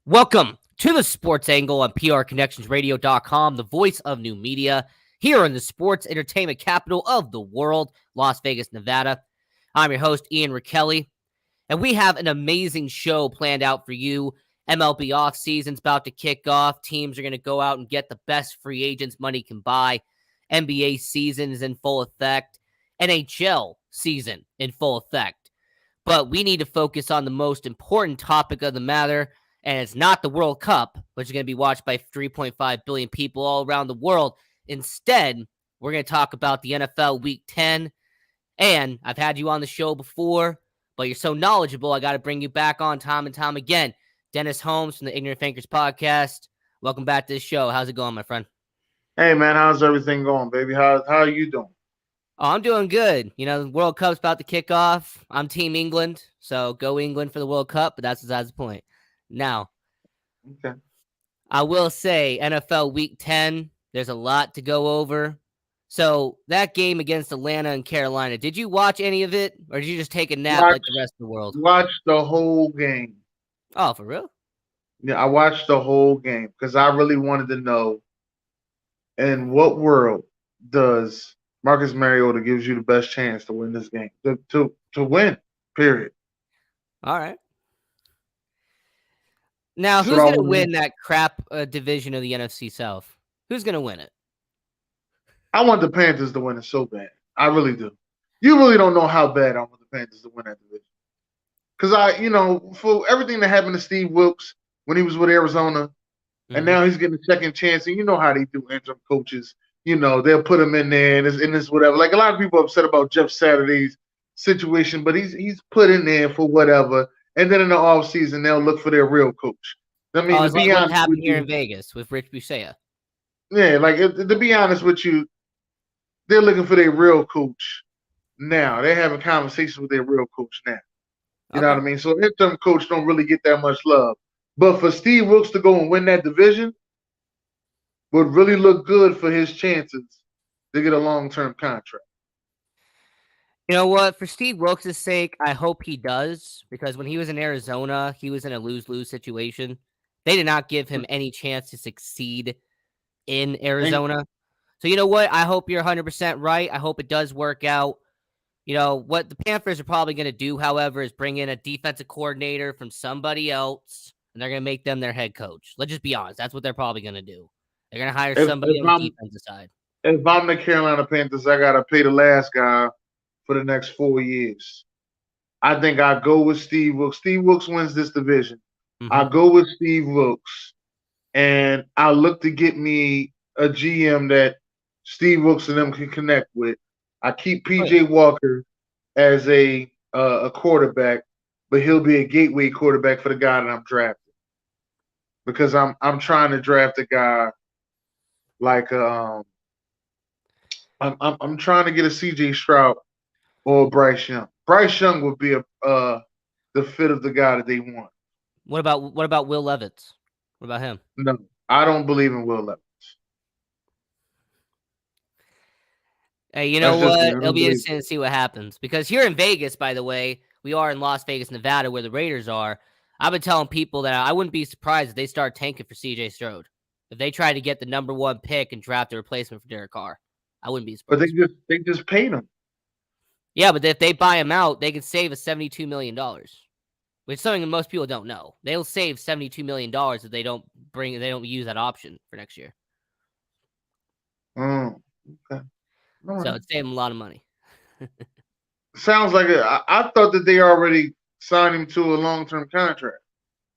Welcome to the Sports Angle on PRConnectionsRadio.com, the voice of new media here in the sports entertainment capital of the world, Las Vegas, Nevada. I'm your host, Ian Rakelli, and we have an amazing show planned out for you. MLB offseason's about to kick off. Teams are going to go out and get the best free agents money can buy. NBA season is in full effect. NHL season in full effect. But we need to focus on the most important topic of the matter, and it's not the World Cup, which is going to be watched by 3.5 billion people all around the world. Instead, we're going to talk about the NFL Week 10. And I've had you on the show before, but you're so knowledgeable, I got to bring you back on time and time again. Dennis Holmes from the Ignorant Thinkers podcast. Welcome back to the show. How's it going, my friend? Hey, man, how's everything going, baby? How are you doing? Oh, I'm doing good. You know, the World Cup's about to kick off. I'm Team England, so go England for the World Cup, but that's besides the point. Now, Okay. I will say NFL Week 10, there's a lot to go over. So that game against Atlanta and Carolina, did you watch any of it, or did you just take a nap like the rest of the world? Watch the whole game. Oh, for real? Yeah, I watched the whole game because I really wanted to know in what world does Marcus Mariota gives you the best chance to win this game, to win, period. All right. Now, That's who's what I going to wanna win know. that crap division of the NFC South? Who's going to win it? I want the Panthers to win it so bad. I really do. You really don't know how bad I want the Panthers to win that division. Because for everything that happened to Steve Wilkes when he was with Arizona, and now he's getting a second chance, and you know how they do interim coaches. You know, they'll put him in there and this whatever. Like a lot of people are upset about Jeff Saturday's situation, but he's put in there for whatever. And then in the offseason, they'll look for their real coach. I mean, to It's like be what honest happened with here you, in Vegas with Rich Bisaccia. yeah, like to be honest with you, they're looking for their real coach now. They're having conversations with their real coach now. You know what I mean? So interim coach don't really get that much love. But for Steve Wilkes to go and win that division would really look good for his chances to get a long-term contract. You know what? For Steve Wilkes' sake, I hope he does, because when he was in Arizona, he was in a lose-lose situation. They did not give him any chance to succeed in And Arizona. So you know what? I hope you're 100% right. I hope it does work out. You know, what the Panthers are probably going to do, however, is bring in a defensive coordinator from somebody else, and they're going to make them their head coach. Let's just be honest. That's what they're probably going to do. They're going to hire if, somebody if on the I'm defensive side. if I'm the Carolina Panthers, I gotta pay the last guy for the next 4 years. I think I go with Steve Wilkes. Steve Wilkes wins this division. I go with Steve Wilkes, and I look to get me a GM that Steve Wilkes and them can connect with. I keep PJ Walker as a quarterback, but he'll be a gateway quarterback for the guy that I'm drafting because I'm trying to draft a guy like I'm trying to get a CJ Stroud or Bryce Young. Bryce Young would be the fit of the guy that they want. What about Will Levis? What about him? No, I don't believe in Will Levis. Hey, you know That's just me. what? I It'll don't be believe. interesting to see what happens. Because here in Vegas, by the way, we are in Las Vegas, Nevada, where the Raiders are. I've been telling people that I wouldn't be surprised if they start tanking for CJ Stroud. If they try to get the number one pick and draft a replacement for Derek Carr, I wouldn't be But surprised. they just paid him. Yeah, but if they buy him out, they could save us $72 million, which is something that most people don't know. They'll save $72 million if they don't use that option for next year. Oh, okay. All So right. it'd save them a lot of money. Sounds like I thought that they already signed him to a long-term contract.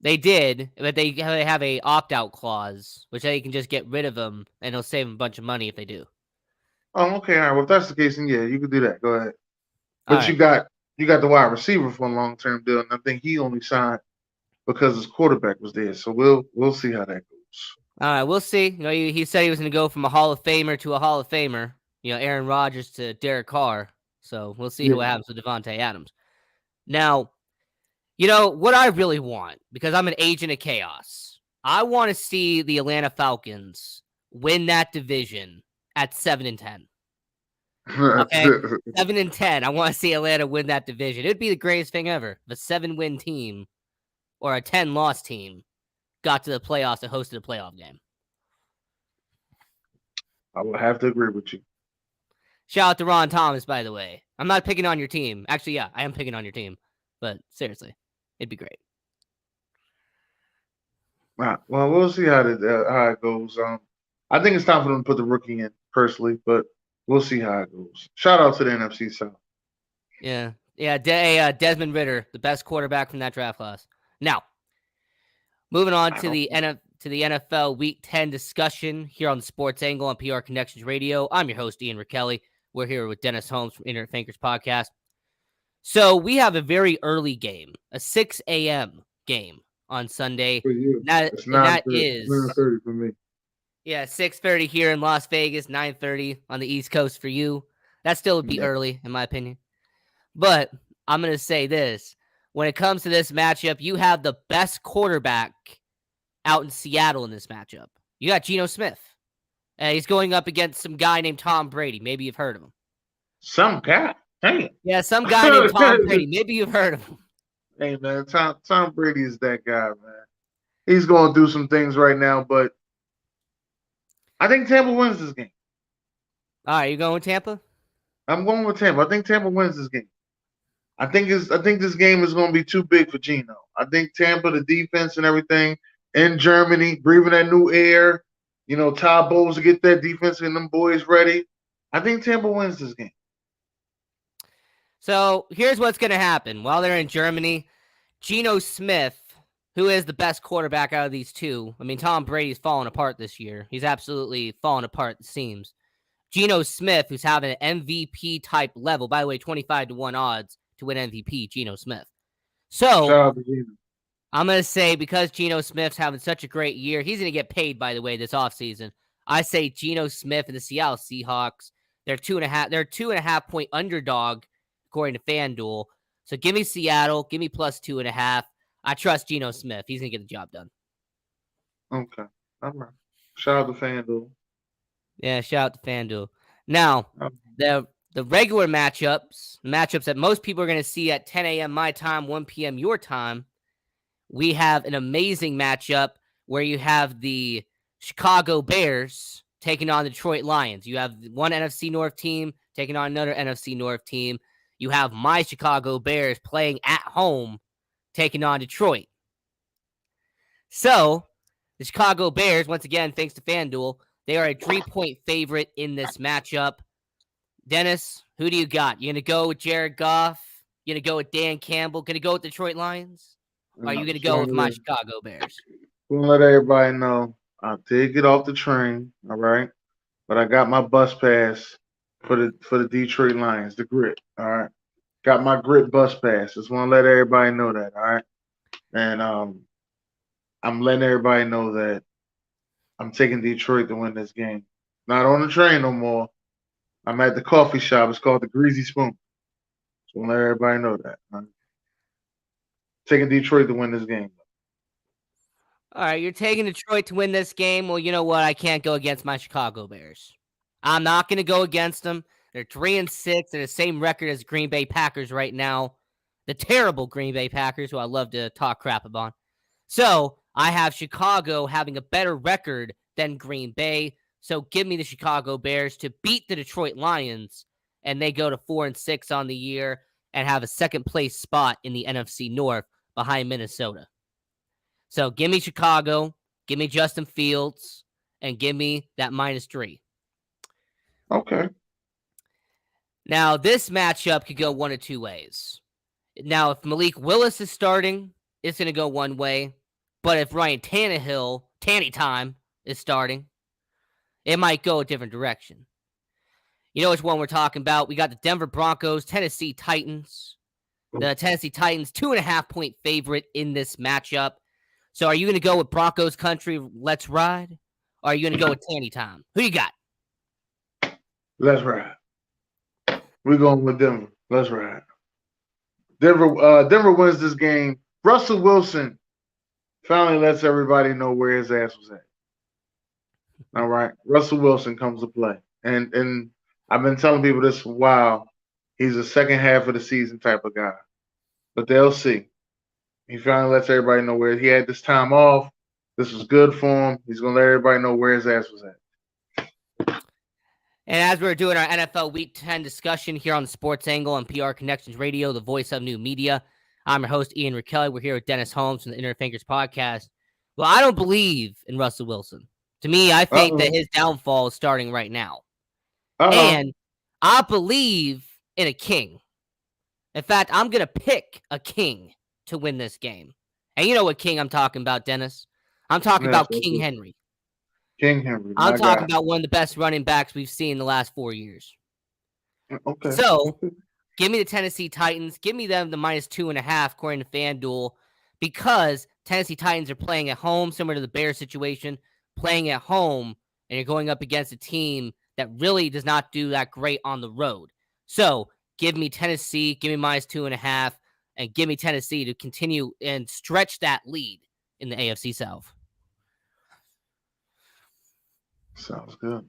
They did, but they have a opt-out clause, which they can just get rid of him, and it'll save them a bunch of money if they do. Oh, okay. All right. Well, if that's the case, then yeah, you could do that. Go ahead. All But right. you got the wide receiver for a long-term deal, and I think he only signed because his quarterback was there. So we'll see how that goes. All right, we'll see. You know, he said he was going to go from a Hall of Famer to a Hall of Famer. You know, Aaron Rodgers to Derek Carr. So we'll see what happens with Devontae Adams. Now, you know what I really want, because I'm an agent of chaos. I want to see the Atlanta Falcons win that division at 7-10. Okay, 7-10. I want to see Atlanta win that division. It'd be the greatest thing ever. The 7-win team or a 10-loss team got to the playoffs and hosted a playoff game. I would have to agree with you. Shout out to Ron Thomas, by the way. I'm not picking on your team. Actually, yeah, I am picking on your team. But seriously, it'd be great. Right. Well, we'll see how it goes. I think it's time for them to put the rookie in, personally, but we'll see how it goes. Shout out to the NFC South. Yeah. Desmond Ridder, the best quarterback from that draft class. Now, moving on to the NFL Week 10 discussion here on the Sports Angle on PR Connections Radio. I'm your host, Ian Kelly. We're here with Dennis Holmes from IgnorantThinkers podcast. So we have a very early game, a 6 a.m. game on Sunday. For you. That is 9:30 for me. Yeah, 6:30 here in Las Vegas, 9:30 on the East Coast for you. That still would be early, in my opinion. But I'm going to say this. When it comes to this matchup, you have the best quarterback out in Seattle in this matchup. You got Geno Smith. He's going up against some guy named Tom Brady. Maybe you've heard of him. Some guy? Hey. Yeah, some guy named Tom Brady. Maybe you've heard of him. Hey, man, Tom Brady is that guy, man. He's going through some things right now, but I think Tampa wins this game. All right, you going with Tampa? I'm going with Tampa. I think Tampa wins this game. I think this game is going to be too big for Geno. I think Tampa, the defense and everything in Germany, breathing that new air. You know, Todd Bowles to get that defense and them boys ready. I think Tampa wins this game. So here's what's going to happen. While they're in Germany, Geno Smith, who is the best quarterback out of these two. I mean, Tom Brady's fallen apart this year. He's absolutely fallen apart, it seems. Geno Smith, who's having an MVP-type level. By the way, 25-1 odds to win MVP, Geno Smith. So, I'm going to say because Geno Smith's having such a great year, he's going to get paid, by the way, this offseason. I say Geno Smith and the Seattle Seahawks, they're 2.5 point underdog, according to FanDuel. So give me Seattle, give me plus 2.5. I trust Geno Smith. He's going to get the job done. Okay. All right. Shout out to FanDuel. Yeah, shout out to FanDuel. Now, the regular matchups that most people are going to see at 10 a.m. my time, 1 p.m. your time, we have an amazing matchup where you have the Chicago Bears taking on the Detroit Lions. You have one NFC North team taking on another NFC North team. You have my Chicago Bears playing at home, taking on Detroit. So, the Chicago Bears, once again, thanks to FanDuel, they are a 3-point favorite in this matchup. Dennis, who do you got? You going to go with Jared Goff? You going to go with Dan Campbell? Going to go with Detroit Lions? Or are you going to go with my Chicago Bears? I'm going to let everybody know I did get off the train, all right? But I got my bus pass for the Detroit Lions, the grit, all right? Got my grit bus pass. Just want to let everybody know that, all right? And I'm letting everybody know that I'm taking Detroit to win this game. Not on the train no more. I'm at the coffee shop. It's called the Greasy Spoon. Just want to let everybody know that. Right? Taking Detroit to win this game. All right, you're taking Detroit to win this game. Well, you know what? I can't go against my Chicago Bears. I'm not going to go against them. They're 3-6. They're the same record as Green Bay Packers right now. The terrible Green Bay Packers, who I love to talk crap about. So I have Chicago having a better record than Green Bay. So give me the Chicago Bears to beat the Detroit Lions, and they go to 4-6 on the year and have a second place spot in the NFC North behind Minnesota. So give me Chicago, give me Justin Fields, and give me that -3. Okay. Now, this matchup could go one of two ways. Now, if Malik Willis is starting, it's going to go one way. But if Ryan Tannehill, Tanny Time, is starting, it might go a different direction. You know which one we're talking about. We got the Denver Broncos, Tennessee Titans. The Tennessee Titans, 2.5 point favorite in this matchup. So are you going to go with Broncos country, let's ride? Or are you going to go with Tanny Time? Who you got? Let's ride. We're going with Denver. Let's ride. Denver wins this game. Russell Wilson finally lets everybody know where his ass was at. All right. Russell Wilson comes to play. And I've been telling people this for a while. He's a second half of the season type of guy. But they'll see. He finally lets everybody know where he had this time off. This was good for him. He's gonna let everybody know where his ass was at. And as we're doing our NFL Week 10 discussion here on the Sports Angle on PR Connections Radio, the voice of new media, I'm your host, Ian Kelly. We're here with Dennis Holmes from the IgnorantThinkers podcast. Well, I don't believe in Russell Wilson. To me, I think that his downfall is starting right now. And I believe in a king. In fact, I'm going to pick a king to win this game. And you know what king I'm talking about, Dennis? I'm talking about King Henry. King Henry. I'm talking about one of the best running backs we've seen in the last 4 years. Okay. So, give me the Tennessee Titans. Give me them the -2.5 according to FanDuel, because Tennessee Titans are playing at home, similar to the Bears situation, playing at home, and you're going up against a team that really does not do that great on the road. So, give me Tennessee, give me -2.5, and give me Tennessee to continue and stretch that lead in the AFC South. Sounds good.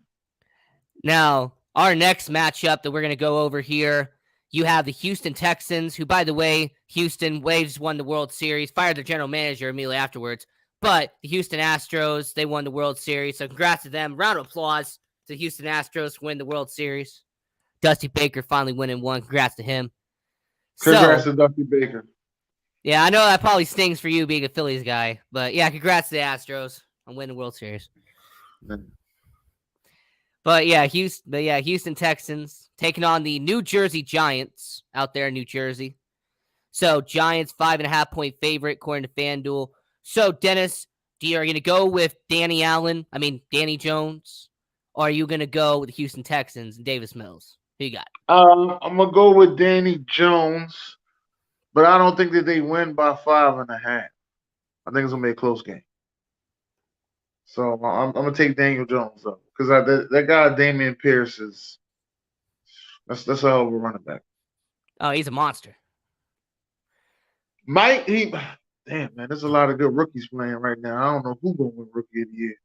Now, our next matchup that we're going to go over here, you have the Houston Texans, who, by the way, Houston Waves won the World Series, fired their general manager immediately afterwards. But the Houston Astros, they won the World Series. So congrats to them. Round of applause to the Houston Astros win the World Series. Dusty Baker finally winning one. Congrats to him. Congrats to Dusty Baker. Yeah, I know that probably stings for you being a Phillies guy. But yeah, congrats to the Astros on winning the World Series. But yeah, Houston Texans taking on the New Jersey Giants out there in New Jersey. So Giants 5.5-point favorite according to FanDuel. So Dennis, are you going to go with Danny Jones, or are you going to go with the Houston Texans and Davis Mills? Who you got? I'm gonna go with Danny Jones, but I don't think that they win by 5.5. I think it's gonna be a close game. So I'm gonna take Daniel Jones though, because that guy Damian Pierce that's a hell of a running back. Oh, he's a monster. Damn, man, there's a lot of good rookies playing right now. I don't know who's gonna win Rookie of the Year.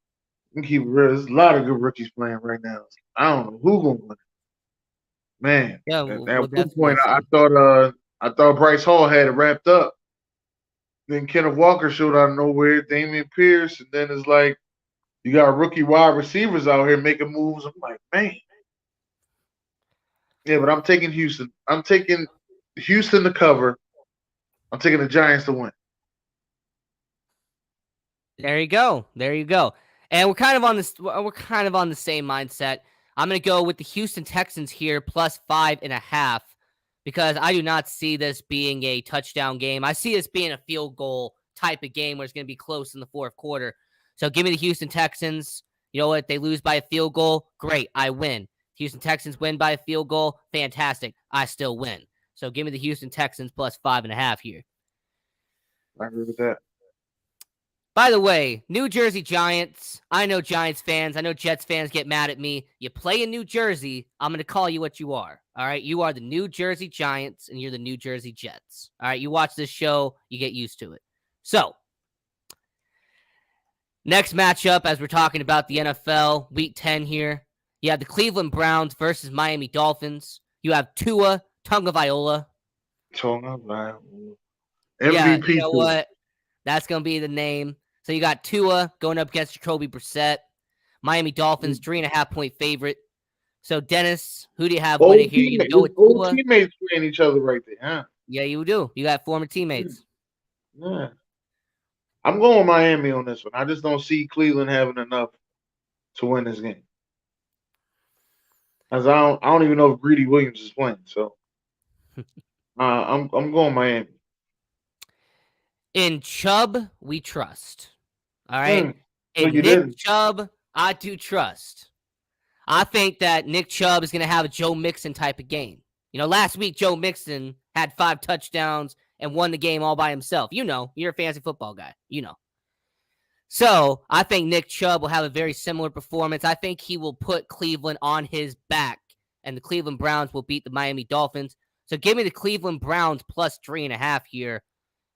We can keep it real. There's a lot of good rookies playing right now. I don't know who's gonna win it. Man, yeah, at one point I thought Bryce Hall had it wrapped up. Then Kenneth Walker showed out of nowhere, Damian Pierce, and then it's like you got rookie wide receivers out here making moves. I'm like, man. Yeah, but I'm taking Houston. I'm taking Houston to cover. I'm taking the Giants to win. There you go. And we're kind of on the same mindset. I'm going to go with the Houston Texans here plus 5.5, because I do not see this being a touchdown game. I see this being a field goal type of game where it's going to be close in the fourth quarter. So give me the Houston Texans. You know what? They lose by a field goal. Great. I win. Houston Texans win by a field goal. Fantastic. I still win. So give me the Houston Texans plus 5.5 here. I agree with that. By the way, New Jersey Giants. I know Giants fans. I know Jets fans get mad at me. You play in New Jersey, I'm going to call you what you are. All right? You are the New Jersey Giants, and you're the New Jersey Jets. All right? You watch this show, you get used to it. So, next matchup, as we're talking about the NFL, Week 10 here. You have the Cleveland Browns versus Miami Dolphins. You have Tua Tagovailoa. MVP. Yeah, you know what? That's going to be the name. So you got Tua going up against Jacoby Brissett. Miami Dolphins, 3.5-point favorite. So, Dennis, who do you have winning here? You going to go with Tua? Old teammates playing each other right there, huh? Yeah, you do. You got former teammates. Yeah. I'm going with Miami on this one. I just don't see Cleveland having enough to win this game. As I don't even know if Greedy Williams is playing. So, I'm going Miami. In Chubb, we trust. All right? In Nick Chubb, I do trust. I think that Nick Chubb is going to have a Joe Mixon type of game. You know, last week, Joe Mixon had 5 touchdowns and won the game all by himself. You know, you're a fantasy football guy. You know. So, I think Nick Chubb will have a very similar performance. I think he will put Cleveland on his back, and the Cleveland Browns will beat the Miami Dolphins. So, give me the Cleveland Browns plus 3.5 here.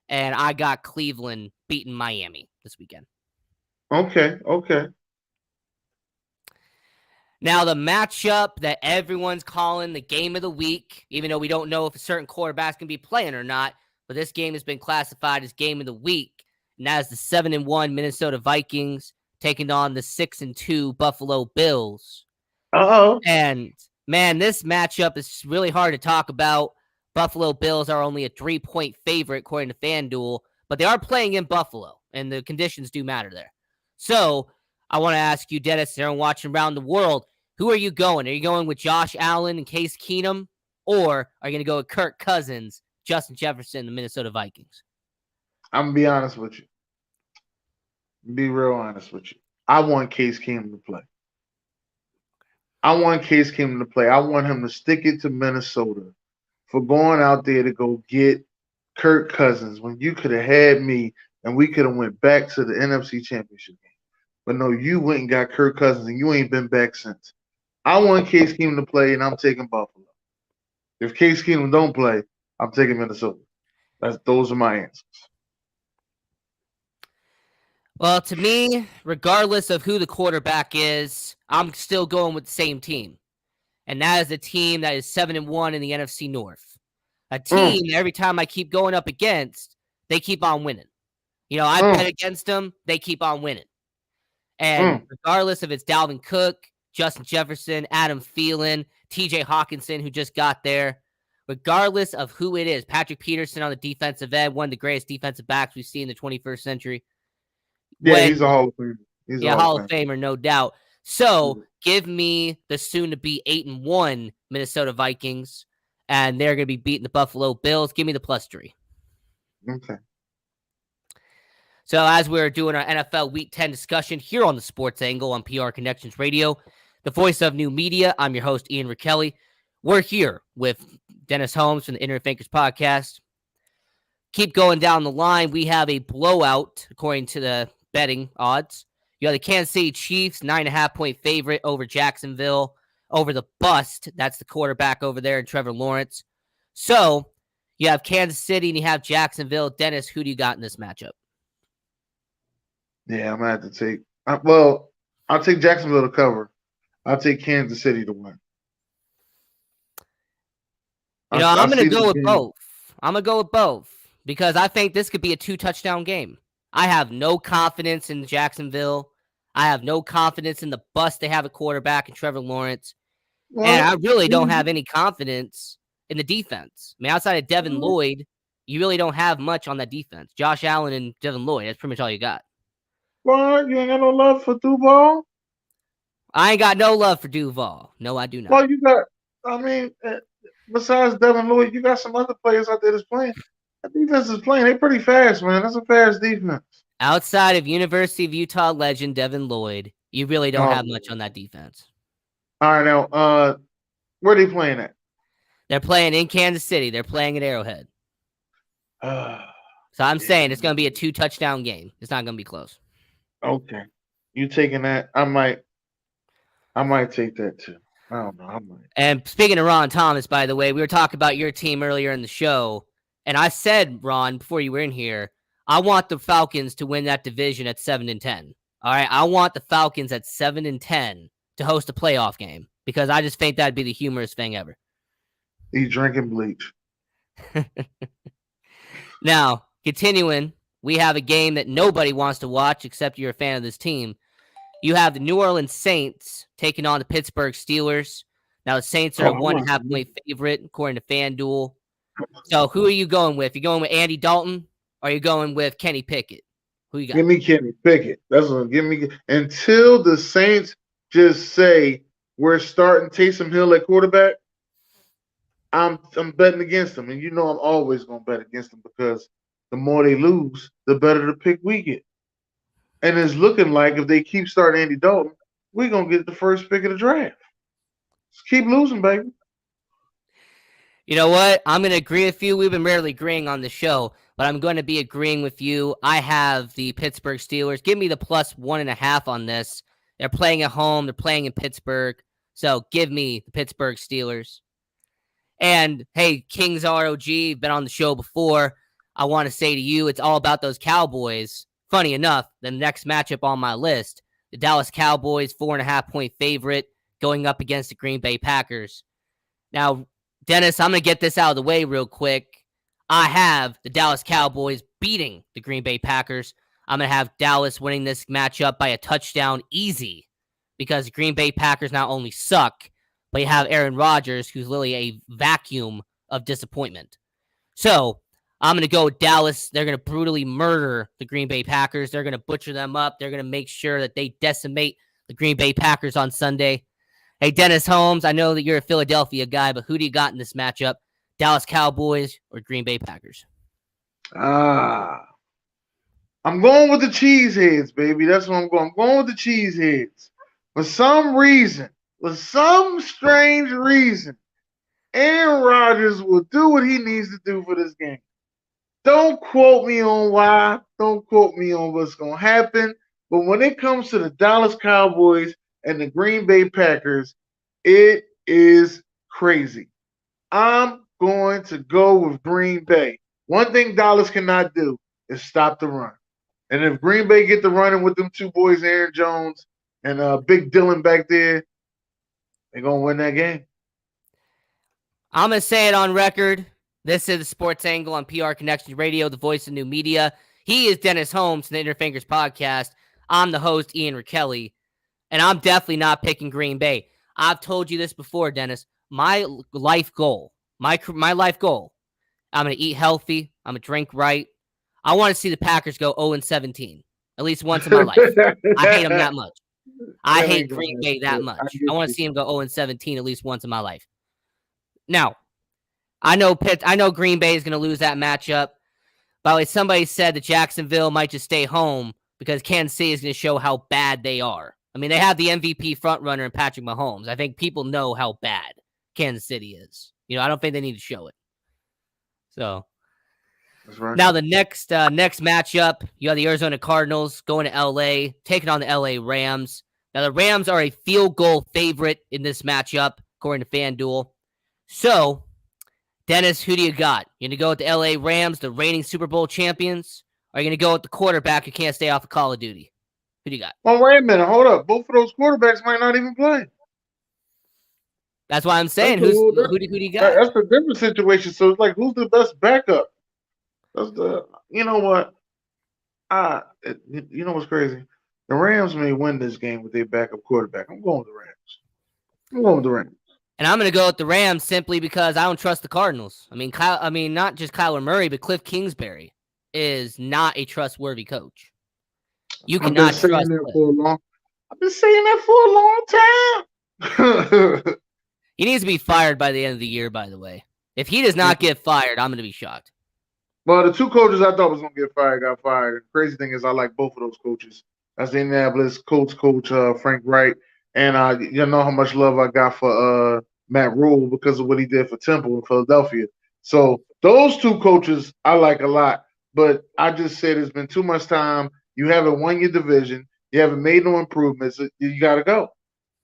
And I got Cleveland beating Miami this weekend. Okay. Now, the matchup that everyone's calling the game of the week, even though we don't know if a certain quarterback's going to be playing or not, but this game has been classified as game of the week, and that is the 7-1 Minnesota Vikings taking on the 6-2 Buffalo Bills. Uh-oh. And man, this matchup is really hard to talk about. Buffalo Bills are only a 3-point favorite according to FanDuel, but they are playing in Buffalo, and the conditions do matter there. So I want to ask you, Dennis, everyone watching around the world, who are you going? Are you going with Josh Allen and Case Keenum, or are you going to go with Kirk Cousins, Justin Jefferson, the Minnesota Vikings? I'm going to be honest with you. Be real honest with you. I want Case Keenum to play. I want him to stick it to Minnesota for going out there to go get Kirk Cousins when you could have had me and we could have went back to the NFC Championship game. But no, you went and got Kirk Cousins and you ain't been back since. I want Case Keenum to play, and I'm taking Buffalo. If Case Keenum don't play, I'm taking Minnesota. Those are my answers. Well, to me, regardless of who the quarterback is, I'm still going with the same team. And that is a team that is 7-1 in the NFC North. A team every time I keep going up against, they keep on winning. You know, I bet against them, they keep on winning. And regardless if it's Dalvin Cook, Justin Jefferson, Adam Thielen, TJ Hawkinson, who just got there, regardless of who it is, Patrick Peterson on the defensive end, one of the greatest defensive backs we've seen in the 21st century. Yeah, he's a Hall of Famer. Hall of Famer, no doubt. So give me the soon-to-be 8-1 Minnesota Vikings, and they're going to be beating the Buffalo Bills. Give me the +3. Okay. So as we're doing our NFL Week 10 discussion here on the Sports Angle on PR Connections Radio, the voice of new media, I'm your host, Ian Kelly. We're here with Dennis Holmes from the IgnorantThinkers podcast. Keep going down the line. We have a blowout, according to the betting odds. You have the Kansas City Chiefs, 9.5-point favorite over Jacksonville, over the bust. That's the quarterback over there, Trevor Lawrence. So you have Kansas City and you have Jacksonville. Dennis, who do you got in this matchup? Yeah, I'm going to have to take I'll take Jacksonville to cover. I'll take Kansas City to win. I'm going to go with both. I'm going to go with both because I think this could be a 2-touchdown game. I have no confidence in Jacksonville. I have no confidence in the bust they have at quarterback and Trevor Lawrence. And I really don't have any confidence in the defense. I mean, outside of Devin Lloyd, you really don't have much on that defense. Josh Allen and Devin Lloyd, that's pretty much all you got. What? You ain't got no love for Duval? I ain't got no love for Duval. No, I do not. Well, you got, besides Devin Lloyd, you got some other players out there that's playing. That defense is playing. They're pretty fast, man. That's a fast defense. Outside of University of Utah legend Devin Lloyd, you really don't have much on that defense. All right, now, where are they playing at? They're playing in Kansas City. They're playing at Arrowhead. So I'm saying it's going to be a 2-touchdown game. It's not going to be close. Okay. You taking that? I might take that too. I don't know. I might. And speaking of Ron Thomas, by the way, we were talking about your team earlier in the show. And I said, Ron, before you were in here, I want the Falcons to win that division at 7-10. All right. I want the Falcons at 7-10 to host a playoff game because I just think that'd be the humorous thing ever. He's drinking bleach. Now, continuing, we have a game that nobody wants to watch except you're a fan of this team. You have the New Orleans Saints taking on the Pittsburgh Steelers. Now, the Saints are a 1.5-point favorite according to FanDuel. So, who are you going with? You going with Andy Dalton or are you going with Kenny Pickett? Who you got? Give me Kenny Pickett. That's what. Give me until the Saints just say we're starting Taysom Hill at quarterback. I'm betting against them, and you know I'm always going to bet against them because the more they lose, the better the pick we get. And it's looking like if they keep starting Andy Dalton, we're going to get the first pick of the draft. Just keep losing, baby. You know what? I'm going to agree with you. We've been rarely agreeing on the show, but I'm going to be agreeing with you. I have the Pittsburgh Steelers. Give me the +1.5 on this. They're playing at home. They're playing in Pittsburgh. So give me the Pittsburgh Steelers. And, hey, Kings ROG, been on the show before. I want to say to you, it's all about those Cowboys. Funny enough, the next matchup on my list, the Dallas Cowboys, 4.5-point favorite, going up against the Green Bay Packers. Now, Dennis, I'm going to get this out of the way real quick. I have the Dallas Cowboys beating the Green Bay Packers. I'm going to have Dallas winning this matchup by a touchdown easy because the Green Bay Packers not only suck, but you have Aaron Rodgers, who's literally a vacuum of disappointment. So I'm going to go with Dallas. They're going to brutally murder the Green Bay Packers. They're going to butcher them up. They're going to make sure that they decimate the Green Bay Packers on Sunday. Hey, Dennis Holmes, I know that you're a Philadelphia guy, but who do you got in this matchup? Dallas Cowboys or Green Bay Packers? I'm going with the Cheeseheads, baby. That's what I'm going. I'm going with the Cheeseheads. For some reason, for some strange reason, Aaron Rodgers will do what he needs to do for this game. Don't quote me on why. Don't quote me on what's going to happen. But when it comes to the Dallas Cowboys and the Green Bay Packers, it is crazy. I'm going to go with Green Bay. One thing Dallas cannot do is stop the run. And if Green Bay get the running with them two boys, Aaron Jones and Big Dylan back there, they're going to win that game. I'm going to say it on record. This is the Sports Angle on PR Connections Radio, the voice of new media. He is Dennis Holmes from the IgnorantThinkers podcast. I'm the host, Ian Kelly, and I'm definitely not picking Green Bay. I've told you this before, Dennis. My life goal, my life goal, I'm going to eat healthy. I'm going to drink right. I want to see the Packers go 0-17 at least once in my life. I hate them that much. I hate Green Bay that much. I want to see them go 0-17 at least once in my life. Now, I know Green Bay is going to lose that matchup. By the way, somebody said that Jacksonville might just stay home because Kansas City is going to show how bad they are. I mean, they have the MVP frontrunner in Patrick Mahomes. I think people know how bad Kansas City is. I don't think they need to show it. So, that's right. Now the next matchup, you have the Arizona Cardinals going to LA, taking on the LA Rams. Now the Rams are a field goal favorite in this matchup, according to FanDuel. So, Dennis, who do you got? You going to go with the LA Rams, the reigning Super Bowl champions? Or are you going to go with the quarterback who can't stay off of Call of Duty? Who do you got? Well, wait a minute. Hold up. Both of those quarterbacks might not even play. That's why I'm saying, who do you got? That's a different situation. So it's like, who's the best backup? You know what? You know what's crazy? The Rams may win this game with their backup quarterback. I'm going with the Rams. And I'm going to go with the Rams simply because I don't trust the Cardinals. I mean, not just Kyler Murray, but Cliff Kingsbury is not a trustworthy coach. You cannot trust him. I've been saying that for a long time. He needs to be fired by the end of the year, by the way. If he does not get fired, I'm going to be shocked. Well, the two coaches I thought was going to get fired got fired. The crazy thing is I like both of those coaches. That's the Indianapolis coach Frank Wright. And you know how much love I got for Matt Rule because of what he did for Temple in Philadelphia. So those two coaches I like a lot. But I just said it's been too much time. You haven't won your division. You haven't made no improvements. You got to go.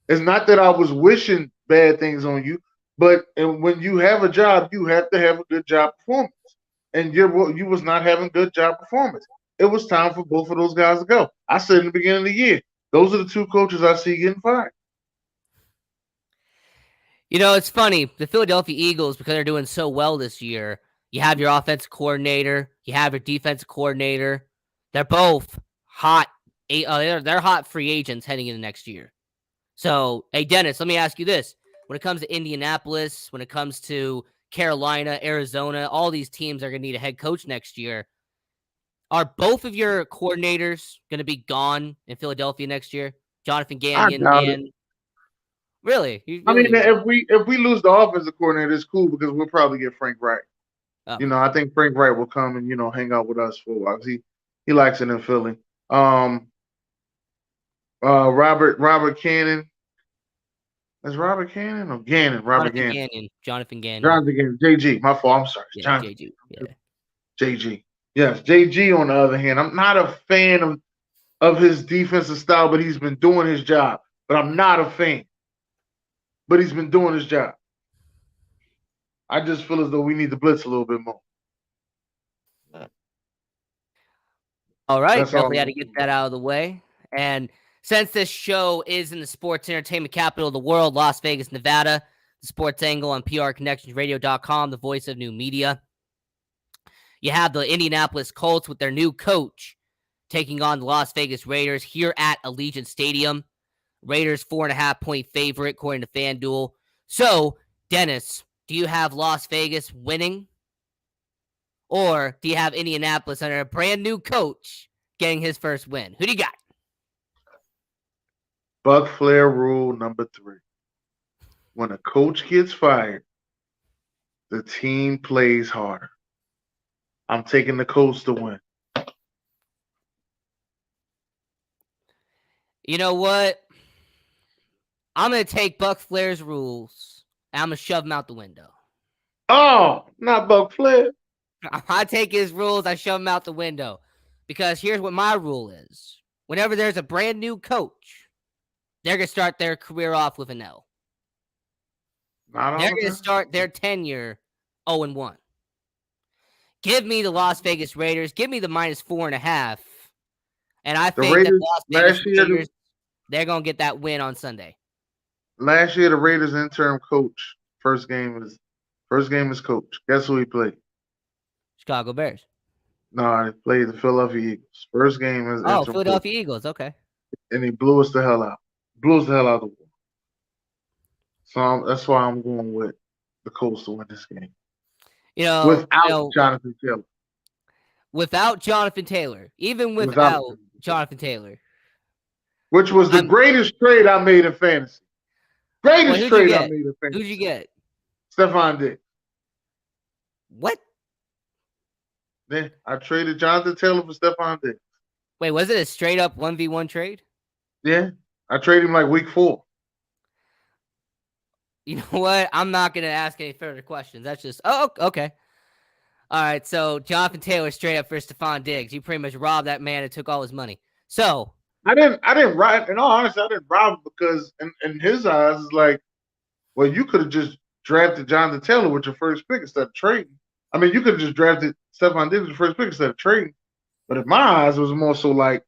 It's not that I was wishing bad things on you, but when you have a job, you have to have a good job performance. And you was not having good job performance. It was time for both of those guys to go. I said in the beginning of the year, those are the two coaches I see getting fired. It's funny. The Philadelphia Eagles, because they're doing so well this year, you have your offensive coordinator, you have your defensive coordinator. They're both hot. They're hot free agents heading into next year. So, hey, Dennis, let me ask you this. When it comes to Indianapolis, when it comes to Carolina, Arizona, all these teams are going to need a head coach next year. Are both of your coordinators going to be gone in Philadelphia next year? Jonathan Gannon and really? If we lose the offensive coordinator, it's cool because we'll probably get Frank Wright. Okay. I think Frank Wright will come and hang out with us for a while. He likes it in Philly. Robert Cannon. Is Robert Cannon or Gannon? Jonathan Gannon. JG. My fault. I'm sorry. Yeah, JG. Yeah. JG. Yes, JG on the other hand. I'm not a fan of his defensive style, but he's been doing his job. But I'm not a fan. But he's been doing his job. I just feel as though we need to blitz a little bit more. All right. Definitely had to get that out of the way. And since this show is in the sports entertainment capital of the world, Las Vegas, Nevada, the Sports Angle on PRConnectionsRadio.com, the voice of new media. You have the Indianapolis Colts with their new coach taking on the Las Vegas Raiders here at Allegiant Stadium. Raiders 4.5-point favorite according to FanDuel. So, Dennis, do you have Las Vegas winning? Or do you have Indianapolis under a brand new coach getting his first win? Who do you got? Buck Flair rule number 3. When a coach gets fired, the team plays harder. I'm taking the Colts to win. You know what? I'm going to take Buck Flair's rules, and I'm going to shove them out the window. Oh, not Buck Flair. I take his rules, I shove them out the window. Because here's what my rule is. Whenever there's a brand new coach, they're going to start their career off with an L. They're going to start their tenure 0-1. Give me the Las Vegas Raiders. Give me the -4.5. And I think that Las Vegas Raiders, they're going to get that win on Sunday. Last year, the Raiders interim coach, first game is coach. Guess who he played? Chicago Bears. No, he played the Philadelphia Eagles. First game is Philadelphia coach. Eagles. Okay. And he blew us the hell out. Blew us the hell out of the water. So that's why I'm going with the Colts to win this game. Without Jonathan Taylor. Without Jonathan Taylor. Even without Jonathan Taylor. Which was the greatest trade I made in fantasy. Greatest trade I made in fantasy. Who'd you get? Stephon Diggs. What? Yeah, I traded Jonathan Taylor for Stephon Diggs. Wait, was it a straight up 1v1 trade? Yeah. I traded him like week 4. You know what? I'm not going to ask any further questions. That's just, okay. All right, so Jonathan Taylor straight up for Stephon Diggs. You pretty much robbed that man and took all his money. So I didn't rob. In all honesty, I didn't rob him because in his eyes, it's like, well, you could have just drafted Jonathan Taylor with your first pick instead of trading. I mean, you could have just drafted Stephon Diggs with your first pick instead of trading. But in my eyes, it was more so like,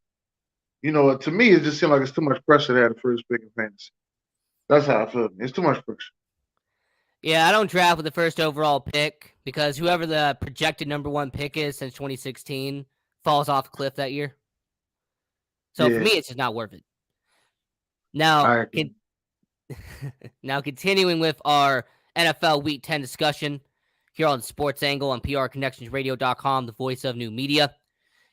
to me, it just seemed like it's too much pressure to have the first pick in fantasy. That's how I feel. It's too much pressure. Yeah, I don't draft with the first overall pick because whoever the projected number 1 pick is since 2016 falls off a cliff that year. So for me, it's just not worth it. Now, now continuing with our NFL Week 10 discussion here on Sports Angle on PRConnectionsRadio.com, the voice of new media.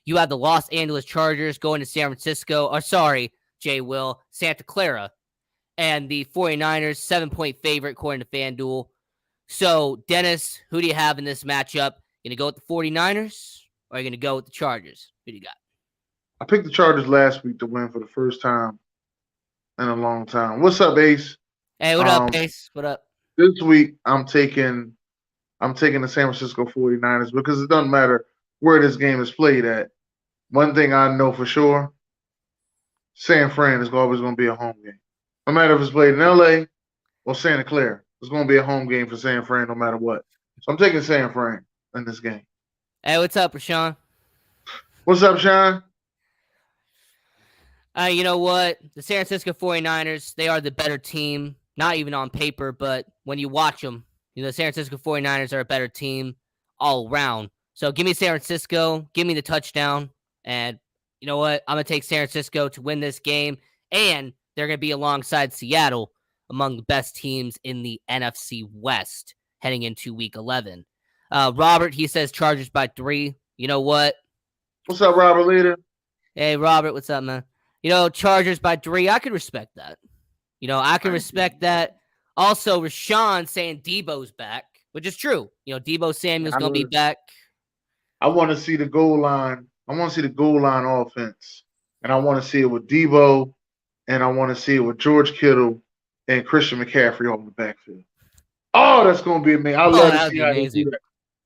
You have the Los Angeles Chargers going to San Francisco. Santa Clara. And the 49ers, 7-point favorite according to FanDuel. So, Dennis, who do you have in this matchup? You going to go with the 49ers or are you going to go with the Chargers? Who do you got? I picked the Chargers last week to win for the first time in a long time. What's up, Ace? Hey, what up, Ace? What up? This week, I'm taking the San Francisco 49ers because it doesn't matter where this game is played at. One thing I know for sure, San Fran is always going to be a home game. No matter if it's played in LA or Santa Clara, it's going to be a home game for San Fran no matter what. So I'm taking San Fran in this game. Hey, what's up, Rashawn? What's up, Sean? You know what? The San Francisco 49ers, they are the better team, not even on paper, but when you watch them, the San Francisco 49ers are a better team all around. So give me San Francisco, give me the touchdown, and you know what? I'm going to take San Francisco to win this game, and they're going to be alongside Seattle among the best teams in the NFC West heading into Week 11. Robert, he says Chargers by 3. You know what? What's up, Robert Leader? Hey, Robert, what's up, man? Chargers by 3. I can respect that. I can respect that. Also, Rashawn saying Debo's back, which is true. Debo Samuel's going to be back. I want to see the goal line. I want to see the goal line offense. And I want to see it with Debo. And I want to see it with George Kittle and Christian McCaffrey on the backfield. Oh, that's going to be amazing. I love to see how they do that.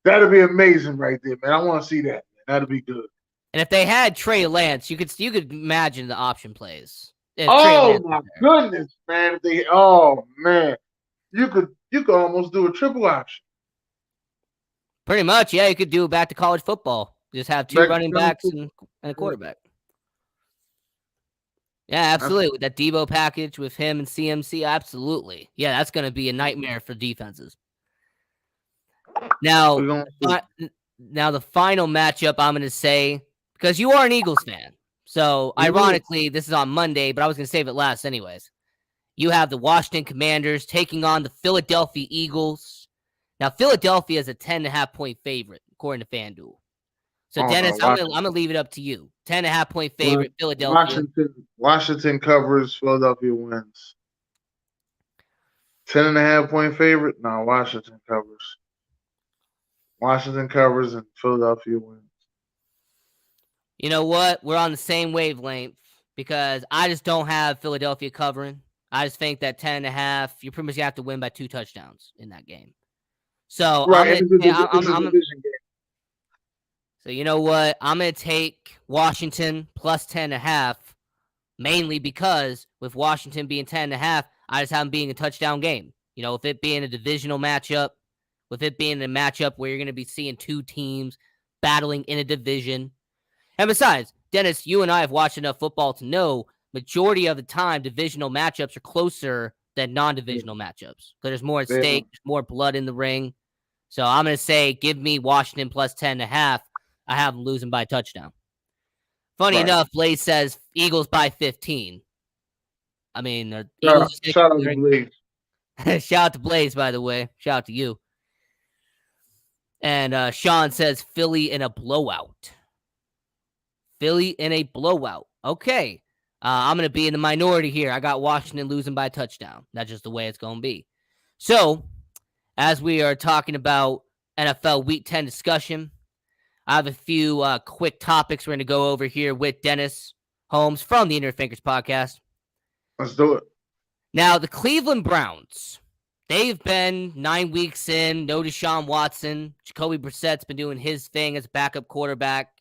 That'll be amazing right there, man. I want to see that. That'll be good. And if they had Trey Lance, you could imagine the option plays. Oh my goodness, man! You could almost do a triple option. Pretty much, yeah. You could do it back to college football. Just have 2 running backs and a quarterback. Yeah, absolutely. With that Debo package with him and CMC, absolutely. Yeah, that's going to be a nightmare for defenses. Now the final matchup I'm going to say, because you are an Eagles fan, So, ironically, this is on Monday, but I was going to save it last anyways. You have the Washington Commanders taking on the Philadelphia Eagles. Now, Philadelphia is a 10.5-point favorite, according to FanDuel. So, Dennis, I'm gonna leave it up to you. 10.5-point favorite, Philadelphia. Washington covers, Philadelphia wins. 10.5-point favorite? No, Washington covers. Washington covers and Philadelphia wins. You know what? We're on the same wavelength because I just don't have Philadelphia covering. I just think that 10.5, you're pretty much going to have to win by 2 touchdowns in that game. So, right, it's a division game. So, you know what? I'm going to take Washington plus 10.5, mainly because with Washington being 10.5, I just have them being a touchdown game. You know, with it being a divisional matchup, with it being a matchup where you're going to be seeing 2 teams battling in a division. And besides, Dennis, you and I have watched enough football to know majority of the time divisional matchups are closer than non-divisional matchups. Because there's more at stake, there's more blood in the ring. So I'm going to say give me Washington plus 10.5. I have them losing by a touchdown. Funny enough, Blaze says Eagles by 15. I mean, Eagles. Shout out to Blaze. Shout out to Blaze, by the way. Shout out to you. And Sean says Philly in a blowout. Philly in a blowout. Okay. I'm going to be in the minority here. I got Washington losing by a touchdown. That's just the way it's going to be. So, as we are talking about NFL Week 10 discussion, I have a few quick topics we're going to go over here with Dennis Holmes from the Ignorant Thinkers podcast. Let's do it. Now, the Cleveland Browns, they've been 9 weeks in. No Deshaun Watson. Jacoby Brissett's been doing his thing as a backup quarterback.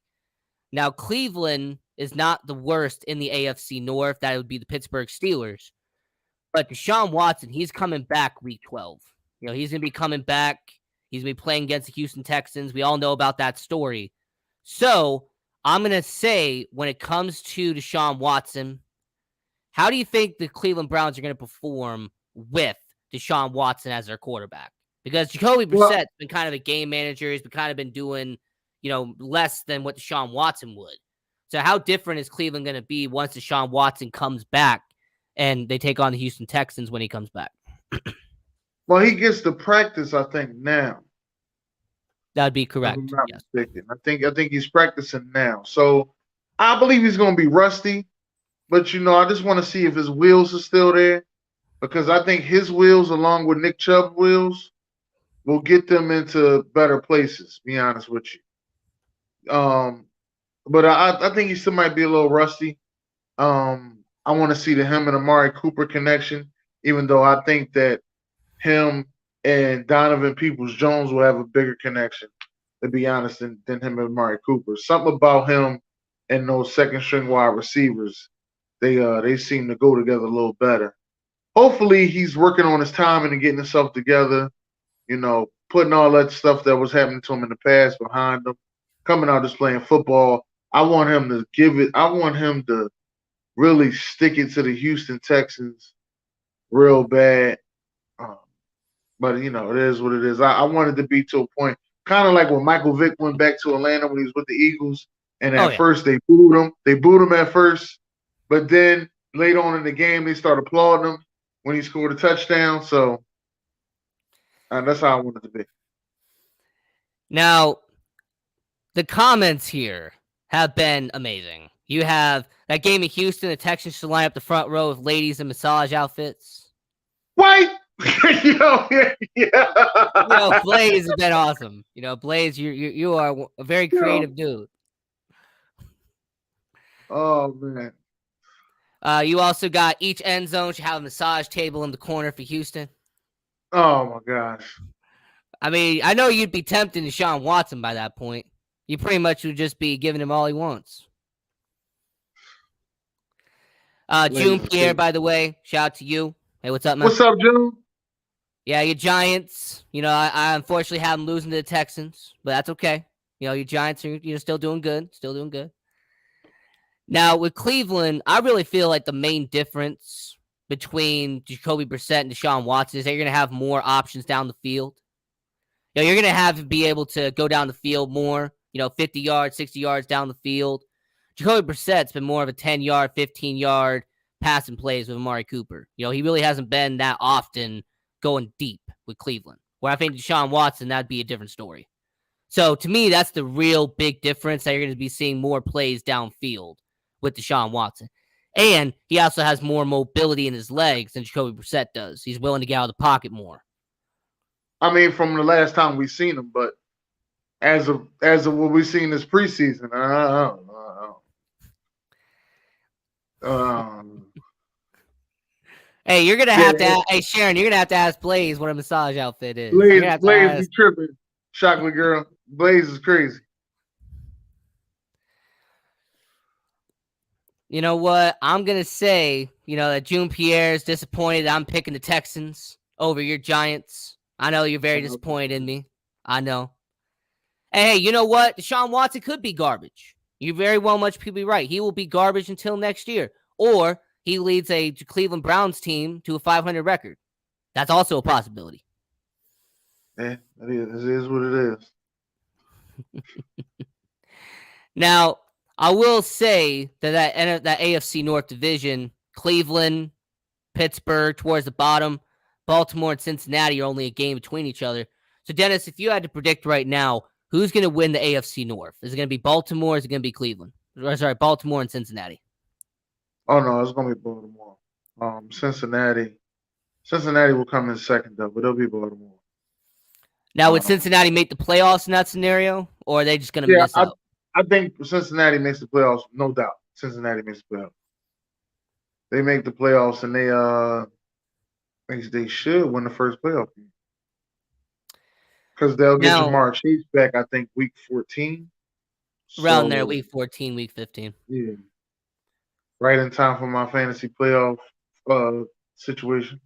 Now, Cleveland is not the worst in the AFC North. That would be the Pittsburgh Steelers. But Deshaun Watson, he's coming back week 12. You know, he's going to be coming back. He's going to be playing against the Houston Texans. We all know about that story. So, I'm going to say, when it comes to Deshaun Watson, how do you think the Cleveland Browns are going to perform with Deshaun Watson as their quarterback? Because Jacoby Brissett's been kind of a game manager. He's been doing, you know, less than what Deshaun Watson would. So how different is Cleveland going to be once Deshaun Watson comes back and they take on the Houston Texans when he comes back? Well, he gets to practice, I think, now. That'd be correct. If I'm not mistaken. I think he's practicing now. So I believe he's going to be rusty. But, you know, I just want to see if his wheels are still there. Because I think his wheels, along with Nick Chubb's wheels, will get them into better places, be honest with you. But I think he still might be a little rusty. I want to see the him and Amari Cooper connection, even though I think that him and Donovan Peoples-Jones will have a bigger connection, to be honest, than him and Amari Cooper. Something about him and those second-string wide receivers, they seem to go together a little better. Hopefully he's working on his timing and getting himself together, you know, putting all that stuff that was happening to him in the past behind him, coming out just playing football. I want him to give it. I want him to really stick it to the Houston Texans real bad. But, you know, it is what it is. I wanted to be to a point, kind of like when Michael Vick went back to Atlanta when he was with the Eagles. And at first they booed him. They booed him at first. But then later on in the game, they started applauding him when he scored a touchdown. So that's how I wanted to be. Now, the comments here have been amazing. You have that game in Houston, the Texans should line up the front row with ladies in massage outfits. What? Yeah. You know, Blaze has been awesome. You know, Blaze, you are a very creative dude. Oh, man. You also got each end zone should have a massage table in the corner for Houston. Oh, my gosh. I mean, I know you'd be tempting Deshaun Watson by that point. You pretty much would just be giving him all he wants. June Pierre, by the way, shout out to you. Hey, what's up, man? What's up, June? Yeah, your Giants. You know, I unfortunately have them losing to the Texans, but that's okay. You know, your Giants are still doing good. Still doing good. Now, with Cleveland, I really feel like the main difference between Jacoby Brissett and Deshaun Watson is that you're going to have more options down the field. You know, you're going to have to be able to go down the field more, you know, 50 yards, 60 yards down the field. Jacoby Brissett's been more of a 10-yard, 15-yard passing plays with Amari Cooper. He really hasn't been that often going deep with Cleveland. Where I think Deshaun Watson, that'd be a different story. So to me, that's the real big difference, that you're going to be seeing more plays downfield with Deshaun Watson. And he also has more mobility in his legs than Jacoby Brissett does. He's willing to get out of the pocket more. I mean, from the last time we've seen him, but as of what we've seen this preseason, Hey, you're gonna have to. Hey, Sharon, you're gonna have to ask Blaze what a massage outfit is. Blaze be tripping. Chocolate girl, Blaze is crazy. You know what? I'm going to say, that June Pierre's disappointed I'm picking the Texans over your Giants. I know you're very disappointed in me. I know. Hey, you know what? Deshaun Watson could be garbage. You very well much could be right. He will be garbage until next year. Or he leads a Cleveland Browns team to a 500 record. That's also a possibility. Yeah, it is what it is. Now, I will say that AFC North division, Cleveland, Pittsburgh towards the bottom, Baltimore and Cincinnati are only a game between each other. So, Dennis, if you had to predict right now, who's going to win the AFC North? Is it going to be Baltimore or is it going to be Cleveland? Sorry, Baltimore and Cincinnati. Oh, no, it's going to be Baltimore. Cincinnati will come in second, though, but it'll be Baltimore. Now, would Cincinnati make the playoffs in that scenario, or are they just going to miss out? I think Cincinnati makes the playoffs, no doubt. Cincinnati makes the playoffs. They make the playoffs, and they should win the first playoff game. Because they'll get Jamar Chase back, I think, week 14. Around there, week 14, week 15. Yeah. Right in time for my fantasy playoff situation.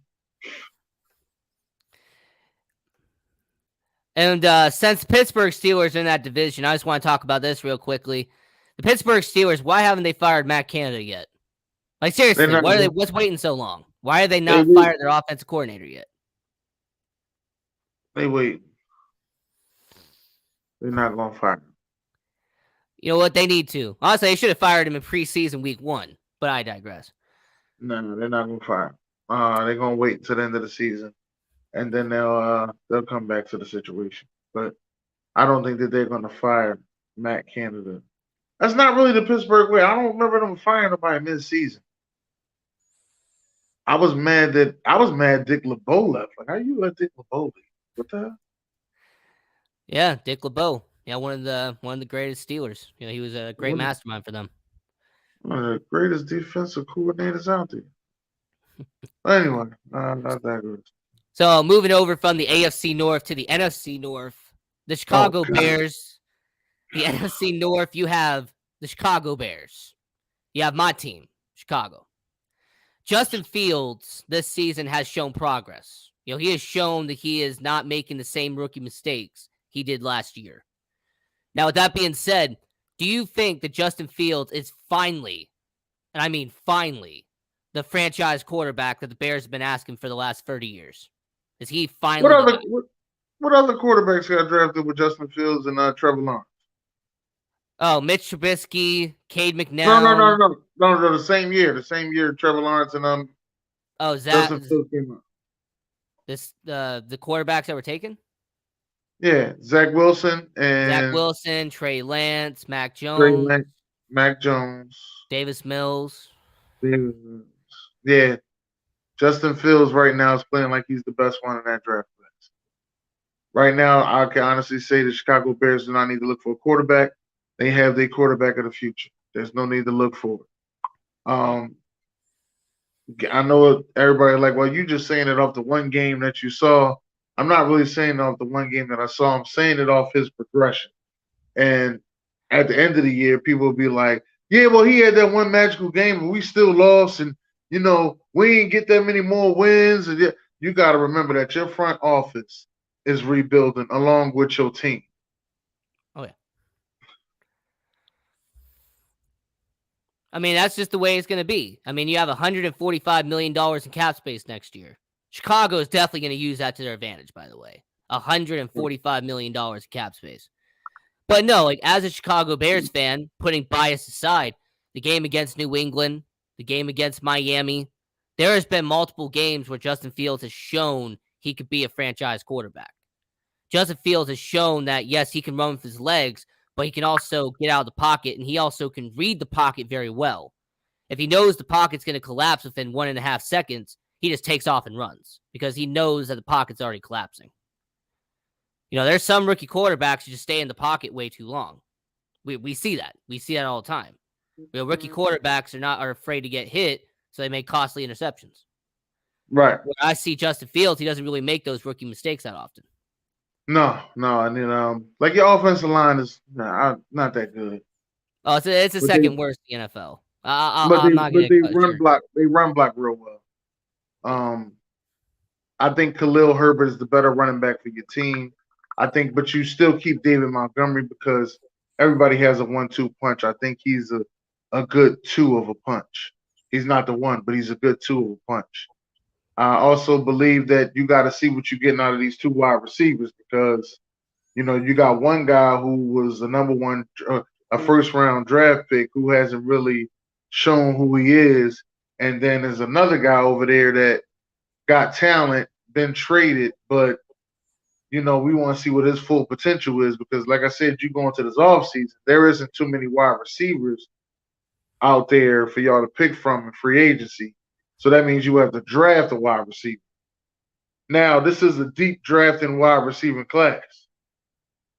And since Pittsburgh Steelers are in that division, I just want to talk about this real quickly. The Pittsburgh Steelers, why haven't they fired Matt Canada yet? Like, seriously, what's waiting so long? Why are they not fired their offensive coordinator yet? They wait. They're not going to fire him. You know what? They need to. Honestly, they should have fired him in preseason week 1, but I digress. No, they're not going to fire him. They're going to wait until the end of the season. And then they'll come back to the situation. But I don't think that they're going to fire Matt Canada. That's not really the Pittsburgh way. I don't remember them firing nobody mid-season. I was mad Dick LeBeau left. Like, how you let Dick LeBeau leave? What the hell? Yeah, Dick LeBeau. Yeah, one of the greatest Steelers. He was a great mastermind for them. One of the greatest defensive coordinators out there. Anyway, not that good. So moving over from the AFC North to the NFC North, the Chicago Bears. The NFC North, you have the Chicago Bears. You have my team, Chicago. Justin Fields this season has shown progress. He has shown that he is not making the same rookie mistakes he did last year. Now, with that being said, do you think that Justin Fields is finally, and I mean finally, the franchise quarterback that the Bears have been asking for the last 30 years? Is he finally? What other quarterbacks got drafted with Justin Fields and Trevor Lawrence? Oh, Mitch Trubisky, Cade McNown. No. The same year, Trevor Lawrence and Justin Fields came out. The quarterbacks that were taken. Yeah, Zach Wilson, Trey Lance, Mac Jones, Davis Mills. Yeah, Justin Fields right now is playing like he's the best one in that draft class. Right now, I can honestly say the Chicago Bears do not need to look for a quarterback. They have their quarterback of the future. There's no need to look for it. I know everybody like, well, you just saying it off the one game that you saw. I'm not really saying it off the one game that I saw. I'm saying it off his progression. And at the end of the year, people will be like, yeah, well, he had that one magical game, and we still lost, and, we didn't get that many more wins. And you got to remember that your front office is rebuilding along with your team. Oh, yeah. I mean, that's just the way it's going to be. I mean, you have $145 million in cap space next year. Chicago is definitely going to use that to their advantage, by the way. $145 million in cap space. But no, like, as a Chicago Bears fan, putting bias aside, the game against New England, the game against Miami. There has been multiple games where Justin Fields has shown he could be a franchise quarterback. Justin Fields has shown that, yes, he can run with his legs, but he can also get out of the pocket, and he also can read the pocket very well. If he knows the pocket's going to collapse within 1.5 seconds, he just takes off and runs because he knows that the pocket's already collapsing. There's some rookie quarterbacks who just stay in the pocket way too long. We see that. We see that all the time. Rookie quarterbacks are afraid to get hit, so they make costly interceptions. Right. When I see Justin Fields, he doesn't really make those rookie mistakes that often. No, and like your offensive line is not that good. Oh, it's the second worst in the NFL. They run block real well. I think Khalil Herbert is the better running back for your team. But you still keep David Montgomery because everybody has a 1-2 punch. I think he's a good 2 of a punch. He's not the 1, but he's a good 2 of a punch. I also believe that you got to see what you're getting out of these 2 wide receivers because, you got one guy who was a number 1, a first-round draft pick who hasn't really shown who he is. And then there's another guy over there that got talent, been traded, but, we want to see what his full potential is because, like I said, you go into this offseason, there isn't too many wide receivers out there for y'all to pick from in free agency. So that means you have to draft a wide receiver. Now, this is a deep drafting wide receiving class.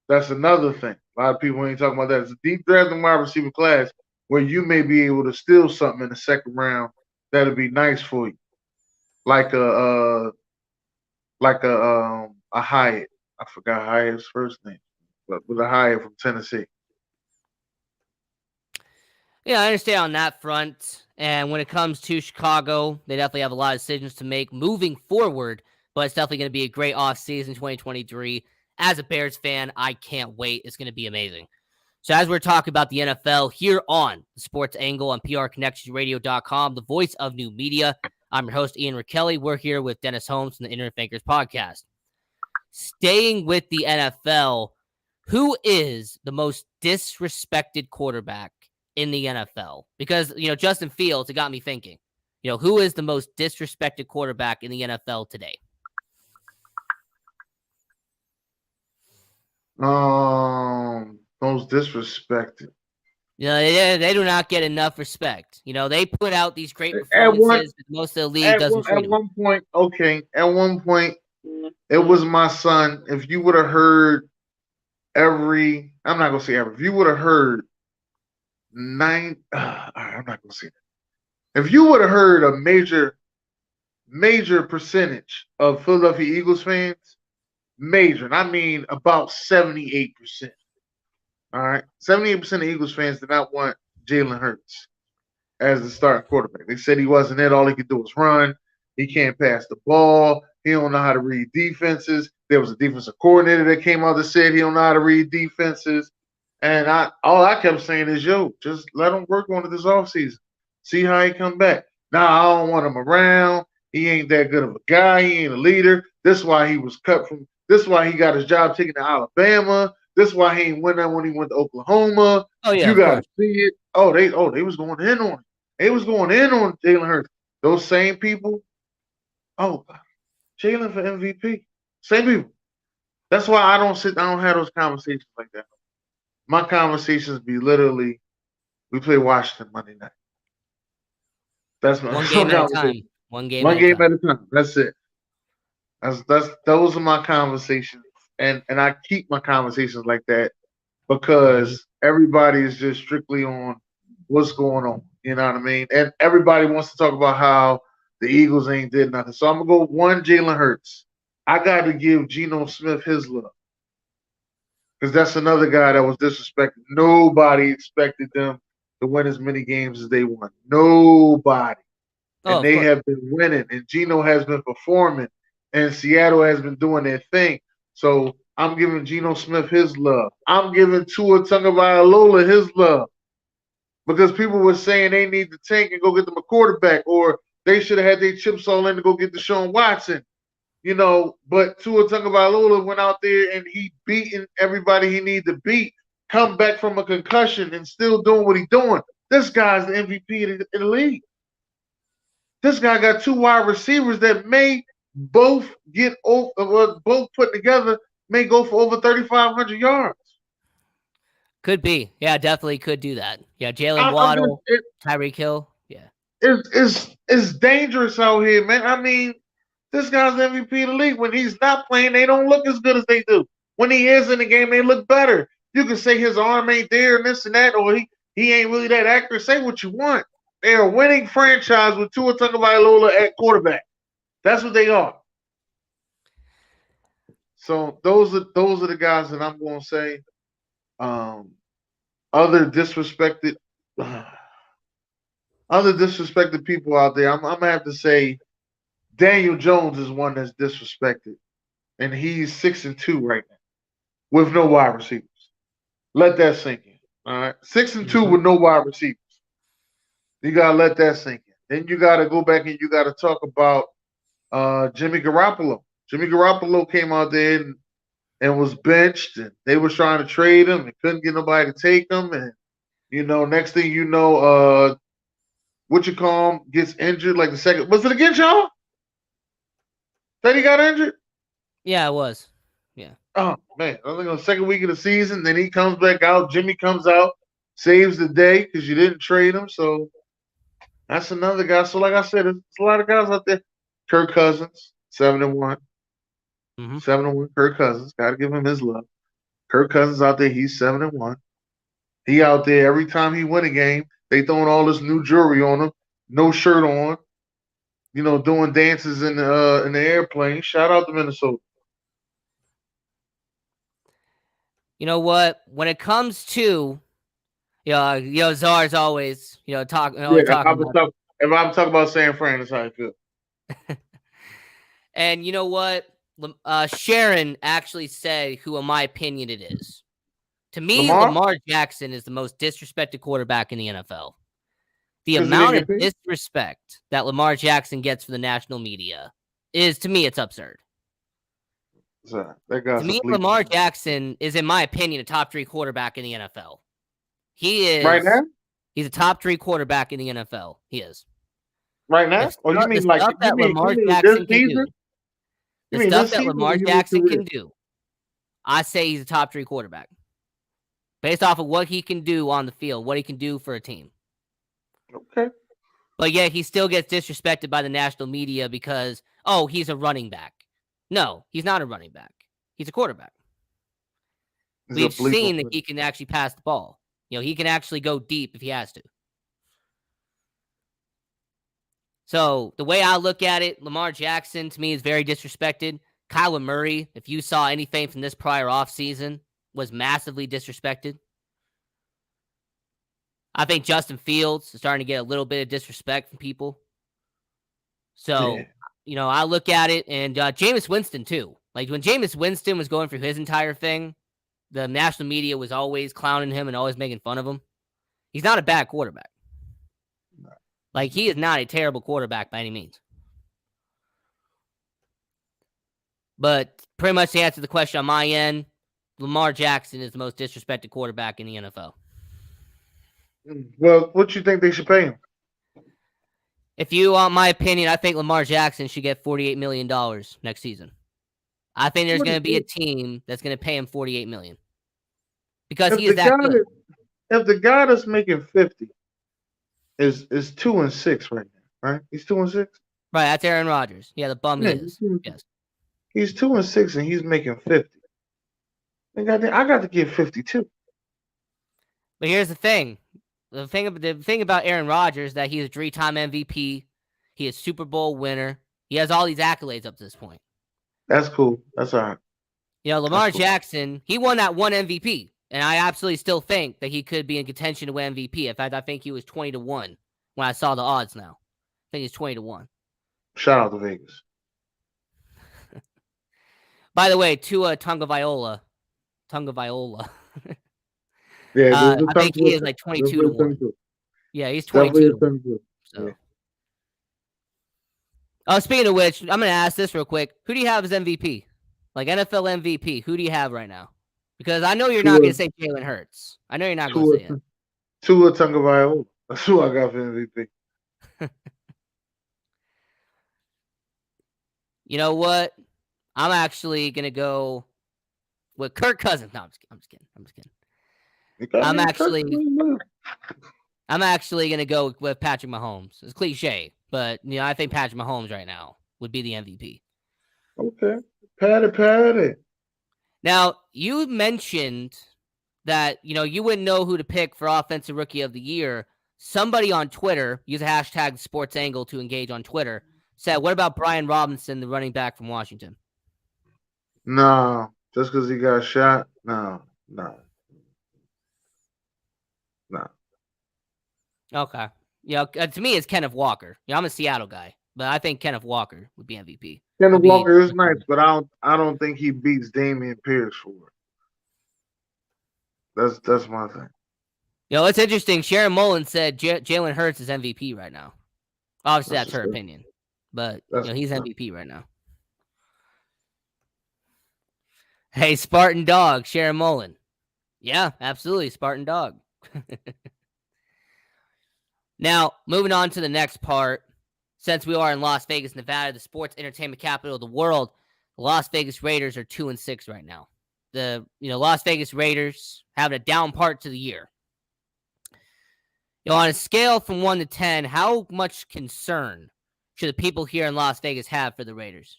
That's another thing. A lot of people ain't talking about that. It's a deep drafting wide receiving class where you may be able to steal something in the second round that'll be nice for you. Like a Hyatt. I forgot Hyatt's first name, but with a Hyatt from Tennessee. Yeah, I understand on that front. And when it comes to Chicago, they definitely have a lot of decisions to make moving forward, but it's definitely going to be a great offseason 2023. As a Bears fan, I can't wait. It's going to be amazing. So as we're talking about the NFL here on the Sports Angle on PRConnectionsRadio.com, the voice of new media, I'm your host, Ian Kelly. We're here with Dennis Holmes from the IgnorantThinkers podcast. Staying with the NFL, who is the most disrespected quarterback in the NFL? Because, Justin Fields, it got me thinking, who is the most disrespected quarterback in the NFL today? Most disrespected. They do not get enough respect. They put out these great performances, but most of the league doesn't treat them. At one point, it was my son. If you would have heard I'm not going to say every, if you would have heard I'm not going to say that. If you would have heard a major percentage of Philadelphia Eagles fans, major, and I mean about 78%. All right, 78% of Eagles fans did not want Jalen Hurts as the starting quarterback. They said he wasn't it. All he could do was run. He can't pass the ball. He don't know how to read defenses. There was a defensive coordinator that came out that said he don't know how to read defenses. And all I kept saying is, just let him work on it this offseason. See how he come back. Now, I don't want him around. He ain't that good of a guy. He ain't a leader. This is why he was cut from – this is why he got his job taken to Alabama. This is why he ain't win that when he went to Oklahoma. Oh, yeah, you got to see it. They was going in on it. They was going in on Jalen Hurts. Those same people, Jalen for MVP. Same people. That's why I don't have those conversations like that. My conversations be literally, we play Washington Monday night. That's my one game at a time. One game at a time. That's it. Those are my conversations. And I keep my conversations like that because everybody is just strictly on what's going on. You know what I mean? And everybody wants to talk about how the Eagles ain't did nothing. So I'm going to go one Jalen Hurts. I got to give Geno Smith his love because that's another guy that was disrespected. Nobody expected them to win as many games as they won. Nobody. And they have been winning. And Geno has been performing. And Seattle has been doing their thing. So I'm giving Geno Smith his love. I'm giving Tua Tagovailoa his love. Because people were saying they need to tank and go get them a quarterback, or they should have had their chips all in to go get Deshaun Watson. But Tua Tagovailoa went out there and he beating everybody he needed to beat, come back from a concussion and still doing what he's doing. This guy's the MVP of the league. This guy got 2 wide receivers that may both get over, both put together may go for over 3,500 yards. Could be. Yeah, definitely could do that. Yeah, Jalen Waddle, Tyreek Hill. Yeah. It's dangerous out here, man. I mean, this guy's the MVP of the league. When he's not playing, they don't look as good as they do. When he is in the game, they look better. You can say his arm ain't there and this and that, or he ain't really that accurate. Say what you want. They're a winning franchise with Tua Tagovailoa at quarterback. That's what they are. So those are the guys that I'm going to say. Other disrespected people out there. I'm gonna have to say Daniel Jones is one that's disrespected, and he's 6-2 right now with no wide receivers. Let that sink in. All right, 6-2 with no wide receivers. You gotta let that sink in. Then you gotta go back and you gotta talk about Jimmy Garoppolo. Jimmy Garoppolo came out there and was benched, and they was trying to trade him and couldn't get nobody to take him. And next thing you know, gets injured like the second. Was it against y'all that he got injured? Yeah, it was. Yeah. Oh man, I think on the second week of the season, then he comes back out. Jimmy comes out, saves the day because you didn't trade him. So that's another guy. So like I said, there's a lot of guys out there. Kirk Cousins, 7-1. 7-1. Kirk Cousins, got to give him his love. Kirk Cousins out there, he's 7-1. He out there every time he win a game, they throwing all this new jewelry on him, no shirt on, doing dances in the airplane. Shout out to Minnesota. You know what? When it comes to, Czar's always, talking. If I'm talking about San Fran, that's how I feel. And you know what? Sharon actually said who, in my opinion, it is. To me, Lamar Jackson is the most disrespected quarterback in the NFL. The amount of disrespect that Lamar Jackson gets from the national media is, to me, it's absurd. To me, Lamar Jackson is, in my opinion, a top 3 quarterback in the NFL. He is. Right now? He's a top 3 quarterback in the NFL. He is. Right now? Or you mean like Lamar Jackson can do? The stuff that Lamar Jackson can do, I say he's a top 3 quarterback. Based off of what he can do on the field, what he can do for a team. Okay. But yet he still gets disrespected by the national media because, he's a running back. No, he's not a running back. He's a quarterback. We've seen that he can actually pass the ball. He can actually go deep if he has to. So the way I look at it, Lamar Jackson, to me, is very disrespected. Kyler Murray, if you saw anything from this prior offseason, was massively disrespected. I think Justin Fields is starting to get a little bit of disrespect from people. So, I look at it, and Jameis Winston, too. Like, when Jameis Winston was going through his entire thing, the national media was always clowning him and always making fun of him. He's not a bad quarterback. Like, he is not a terrible quarterback by any means. But pretty much to answer the question on my end, Lamar Jackson is the most disrespected quarterback in the NFL. Well, what do you think they should pay him? If you want my opinion, I think Lamar Jackson should get $48 million next season. I think there's going to be a team that's going to pay him $48 million. Because he is that good. If the guy that's making 50 is 2-6 right now, right? He's 2-6? Right, that's Aaron Rodgers. Yeah, the bum is. Yes. He's 2-6 and he's making 50. I got to give 52. But here's the thing. The thing about Aaron Rodgers is that he's a 3-time MVP. He is Super Bowl winner. He has all these accolades up to this point. That's cool. That's all right. Lamar Jackson, he won that one MVP. And I absolutely still think that he could be in contention to win MVP. In fact, I think he was 20-1 when I saw the odds now. I think he's 20-1. Shout out to Vegas. By the way, Tua Tagovailoa. Yeah, I think he is like 22-1. Yeah, he's 22-1. So. Oh, speaking of which, I'm going to ask this real quick. Who do you have as MVP? Like NFL MVP, who do you have right now? Because I know you're not going to say Jalen Hurts. I know you're not going to say it. Tua Tagovailoa. That's who I got for MVP. You know what? I'm actually gonna go with Kirk Cousins. No, I'm just kidding. I'm actually gonna go with Patrick Mahomes. It's cliche, but I think Patrick Mahomes right now would be the MVP. Okay, Patty. Now you mentioned that you wouldn't know who to pick for Offensive Rookie of the Year. Somebody on Twitter, use a hashtag SportsAngle to engage on Twitter, said, "What about Brian Robinson, the running back from Washington?" No, just because he got shot. No. Okay. To me, it's Kenneth Walker. I'm a Seattle guy, but I think Kenneth Walker would be MVP. Kenneth Walker is nice, but I don't think he beats Damian Pierce for it. That's my thing. It's interesting. Sharon Mullen said Jalen Hurts is MVP right now. Obviously, that's her opinion, but he's MVP right now. Hey, Spartan Dog, Sharon Mullen. Yeah, absolutely, Spartan Dog. Now, moving on to the next part. Since we are in Las Vegas, Nevada, the sports entertainment capital of the world, the Las Vegas Raiders are 2-6 right now. The Las Vegas Raiders having a down part to the year. On a scale from 1 to 10, how much concern should the people here in Las Vegas have for the Raiders?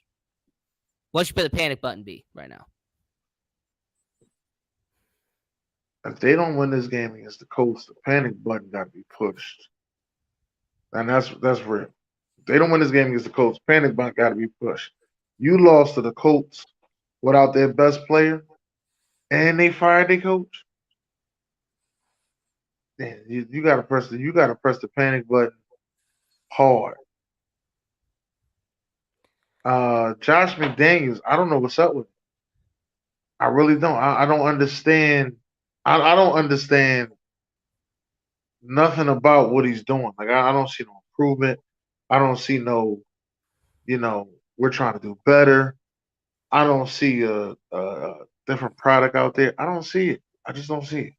What should the panic button be right now? If they don't win this game against the Colts, the panic button got to be pushed. And that's real. If they don't win this game against the Colts, panic button got to be pushed. You lost to the Colts without their best player, and they fired their coach. Man, you gotta press the panic button hard. Josh McDaniels, I don't know what's up with him. I really don't. I don't understand. I don't understand nothing about what he's doing. Like I don't see no improvement. I don't see no, we're trying to do better. I don't see a different product out there. I don't see it. I just don't see it.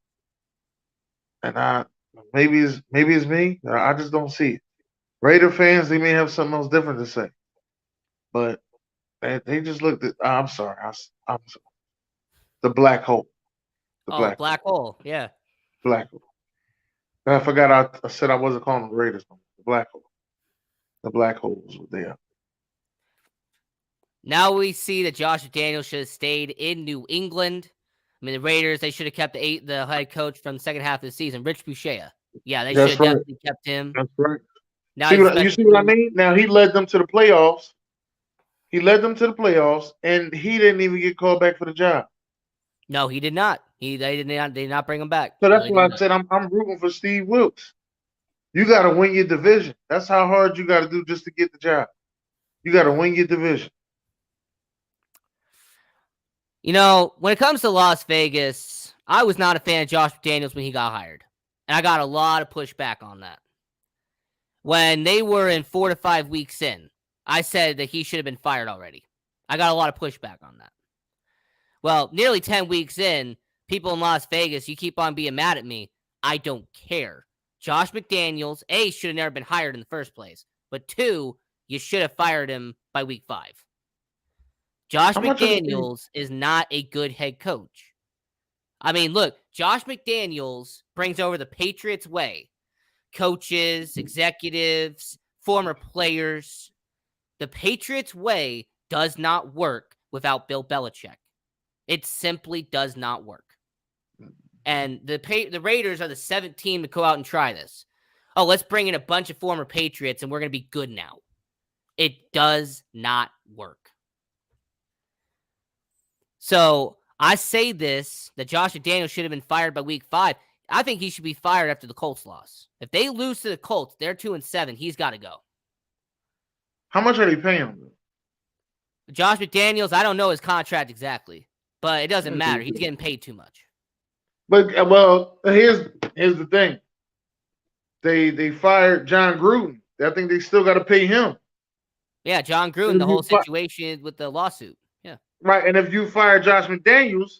And maybe it's me. I just don't see it. Raider fans, they may have something else different to say, but they just looked at. I'm sorry. I'm sorry. The black hole. The black hole. Yeah. Black hole. I forgot. I said I wasn't calling them the Raiders. The black hole. The black holes were there. Now we see that Josh McDaniels should have stayed in New England. I mean, the Raiders, they should have kept the head coach from the second half of the season, Rich Boucher. Yeah, they should have definitely kept him. That's right. Now you see what I mean? Now he led them to the playoffs. And he didn't even get called back for the job. No, he did not. They did not bring him back. So that's why I said I'm rooting for Steve Wilkes. You got to win your division. That's how hard you got to do just to get the job. You got to win your division. When it comes to Las Vegas, I was not a fan of Josh McDaniels when he got hired. And I got a lot of pushback on that. When they were in 4 to 5 weeks in, I said that he should have been fired already. I got a lot of pushback on that. Well, nearly 10 weeks in, people in Las Vegas, you keep on being mad at me. I don't care. Josh McDaniels, A, should have never been hired in the first place. But 2, you should have fired him by week 5. Josh McDaniels is not a good head coach. I mean, look, Josh McDaniels brings over the Patriots way. Coaches, executives, former players. The Patriots way does not work without Bill Belichick. It simply does not work. And the Raiders are the 7th team to go out and try this. Oh, let's bring in a bunch of former Patriots and we're going to be good now. It does not work. So I say this, that Josh McDaniels should have been fired by week 5. I think he should be fired after the Colts loss. If they lose to the Colts, they're 2-7. He's got to go. How much are they paying him? Josh McDaniels, I don't know his contract exactly, but it doesn't matter. He's getting paid too much. But here's the thing. They fired John Gruden. I think they still got to pay him. Yeah, John Gruden, the whole situation with the lawsuit. Yeah. Right, and if you fire Josh McDaniels,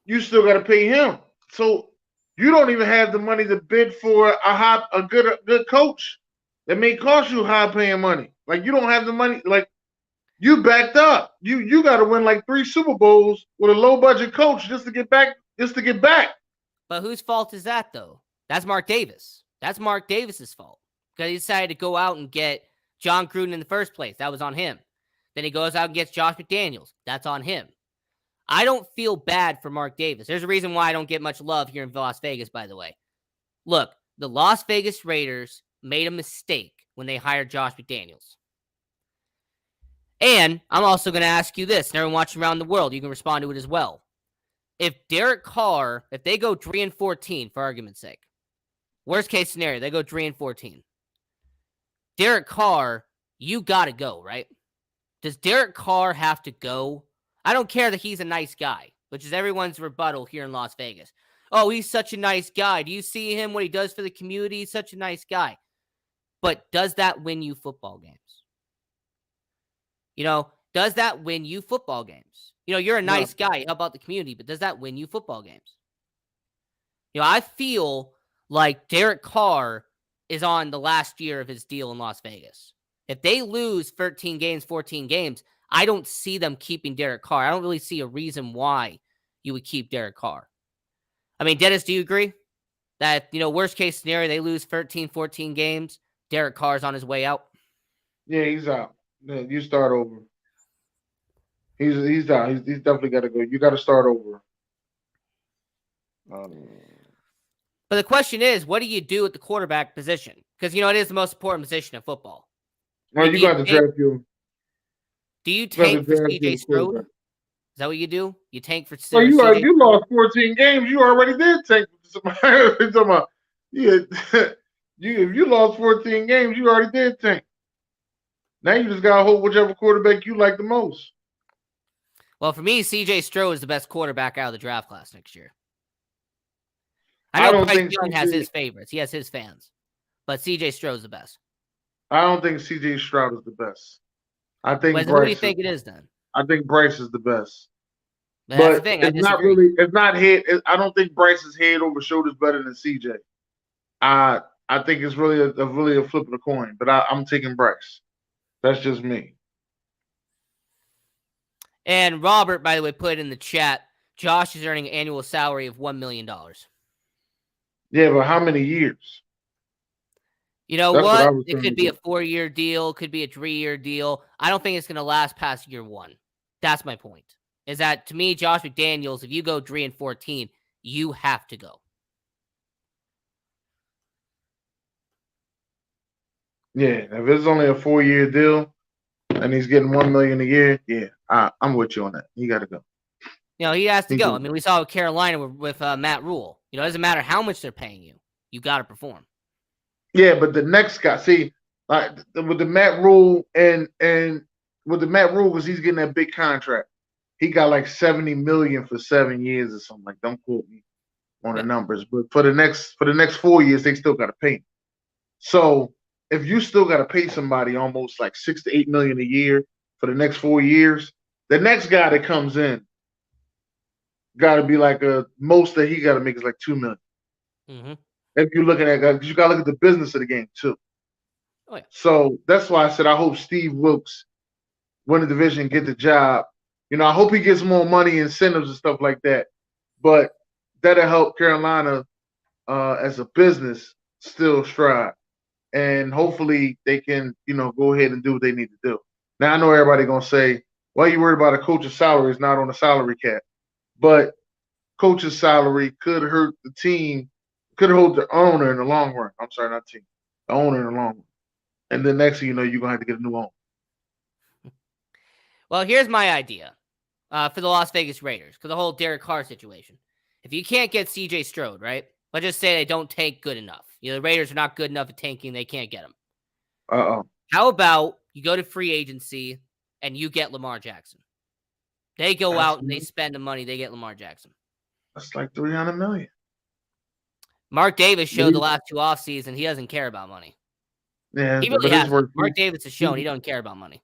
you still got to pay him. So You don't even have the money to bid for a good coach that may cost you high paying money. Like you don't have the money. Like you backed up. You got to win like 3 Super Bowls with a low budget coach just to get back. Just to get back. But whose fault is that though? That's Mark Davis. That's Mark Davis's fault because he decided to go out and get John Gruden in the first place. That was on him. Then he goes out and gets Josh McDaniels. That's on him. I don't feel bad for Mark Davis. There's a reason why I don't get much love here in Las Vegas, by the way. Look, the Las Vegas Raiders made a mistake when they hired Josh McDaniels. And I'm also going to ask you this, and everyone watching around the world, you can respond to it as well. If Derek Carr, if they go 3-14, for argument's sake, worst case scenario, they go 3-14. Derek Carr, you got to go, right? Does Derek Carr have to go? I don't care that he's a nice guy, which is everyone's rebuttal here in Las Vegas. Oh, he's such a nice guy. Do you see him, what he does for the community? He's such a nice guy. But does that win you football games? Does that win you football games? You're a nice guy. How about the community? But does that win you football games? I feel like Derek Carr is on the last year of his deal in Las Vegas. If they lose 13 games, 14 games, I don't see them keeping Derek Carr. I don't really see a reason why you would keep Derek Carr. I mean, Dennis, do you agree that, worst case scenario, they lose 13, 14 games, Derek Carr's on his way out? Yeah, he's out. Yeah, you start over. He's out. He's definitely got to go. You got to start over. But the question is, what do you do at the quarterback position? Because, it is the most important position in football. Well, you got to draft you. Do you tank for CJ Stroud? Is that what you do? You tank for CJ? Well, you lost 14 games. You already did tank for somebody. Yeah, if you lost 14 games, you already did tank. Now you just got to hope whichever quarterback you like the most. Well, for me, CJ Stroud is the best quarterback out of the draft class next year. I know Bryce Young has his favorites. He has his fans. But CJ Stroud is the best. I don't think CJ Stroud is the best. I think Bryce. Who do you think it is then? I think Bryce is the best. That's the thing. It's not really. It's not head. I don't think Bryce is head over shoulders better than CJ. I think it's really a flip of the coin. But I'm taking Bryce. That's just me. And Robert, by the way, put in the chat, Josh is earning an annual salary of $1 million. Yeah, but how many years? That's what? It could be a 4-year deal, could be a 3-year deal. I don't think it's going to last past year 1. That's my point. Is that, to me, Josh McDaniels, if you go 3-14, you have to go. Yeah, if it's only a 4-year deal and he's getting $1 million a year, yeah, I'm with you on that. He got to go. He has to go. I mean, we saw with Carolina with Matt Rule. It doesn't matter how much they're paying you. You got to perform. Yeah, but the next guy, see, with the Matt Rule and with the Matt Rule, because he's getting that big contract, he got like $70 million for 7 years or something. Like, don't quote me on the numbers, but for the next 4 years, they still got to pay him. So if you still got to pay somebody almost like $6 to $8 million a year for the next 4 years, the next guy that comes in got to be like most that he got to make is like $2 million. Mm-hmm. If you're looking at guys, because you got to look at the business of the game too. Oh, yeah. So that's why I said I hope Steve Wilkes win the division, get the job. I hope he gets more money, incentives, and stuff like that. But that'll help Carolina as a business still strive. And hopefully they can, go ahead and do what they need to do. Now, I know everybody going to say, well, you worried about a coach's salary is not on the salary cap. But coach's salary could hurt the team, could hurt the owner in the long run. I'm sorry, not team. The owner in the long run. And then next thing you know, you're going to have to get a new owner. Well, here's my idea for the Las Vegas Raiders, because the whole Derek Carr situation. If you can't get CJ Stroud, right? Let's just say they don't tank good enough. The Raiders are not good enough at tanking. They can't get him. How about you go to free agency and you get Lamar Jackson? They go out and they spend the money. They get Lamar Jackson. That's like $300 million. Mark Davis showed the last 2 offseasons he doesn't care about money. Yeah, he really has. Mark Davis has shown he doesn't care about money.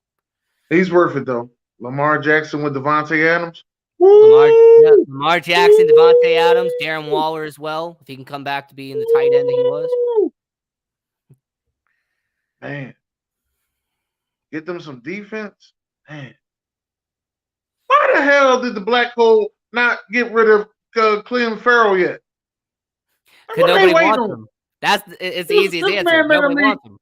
He's worth it, though. Lamar Jackson with Devontae Adams. Lamar Jackson, Devontae Adams, Darren Waller as well, if he can come back to being the tight end that he was. Man. Get them some defense. Man. Why the hell did the Black Hole not get rid of Clem Farrell yet? Because nobody wants him. It's the easiest answer. Nobody wants him.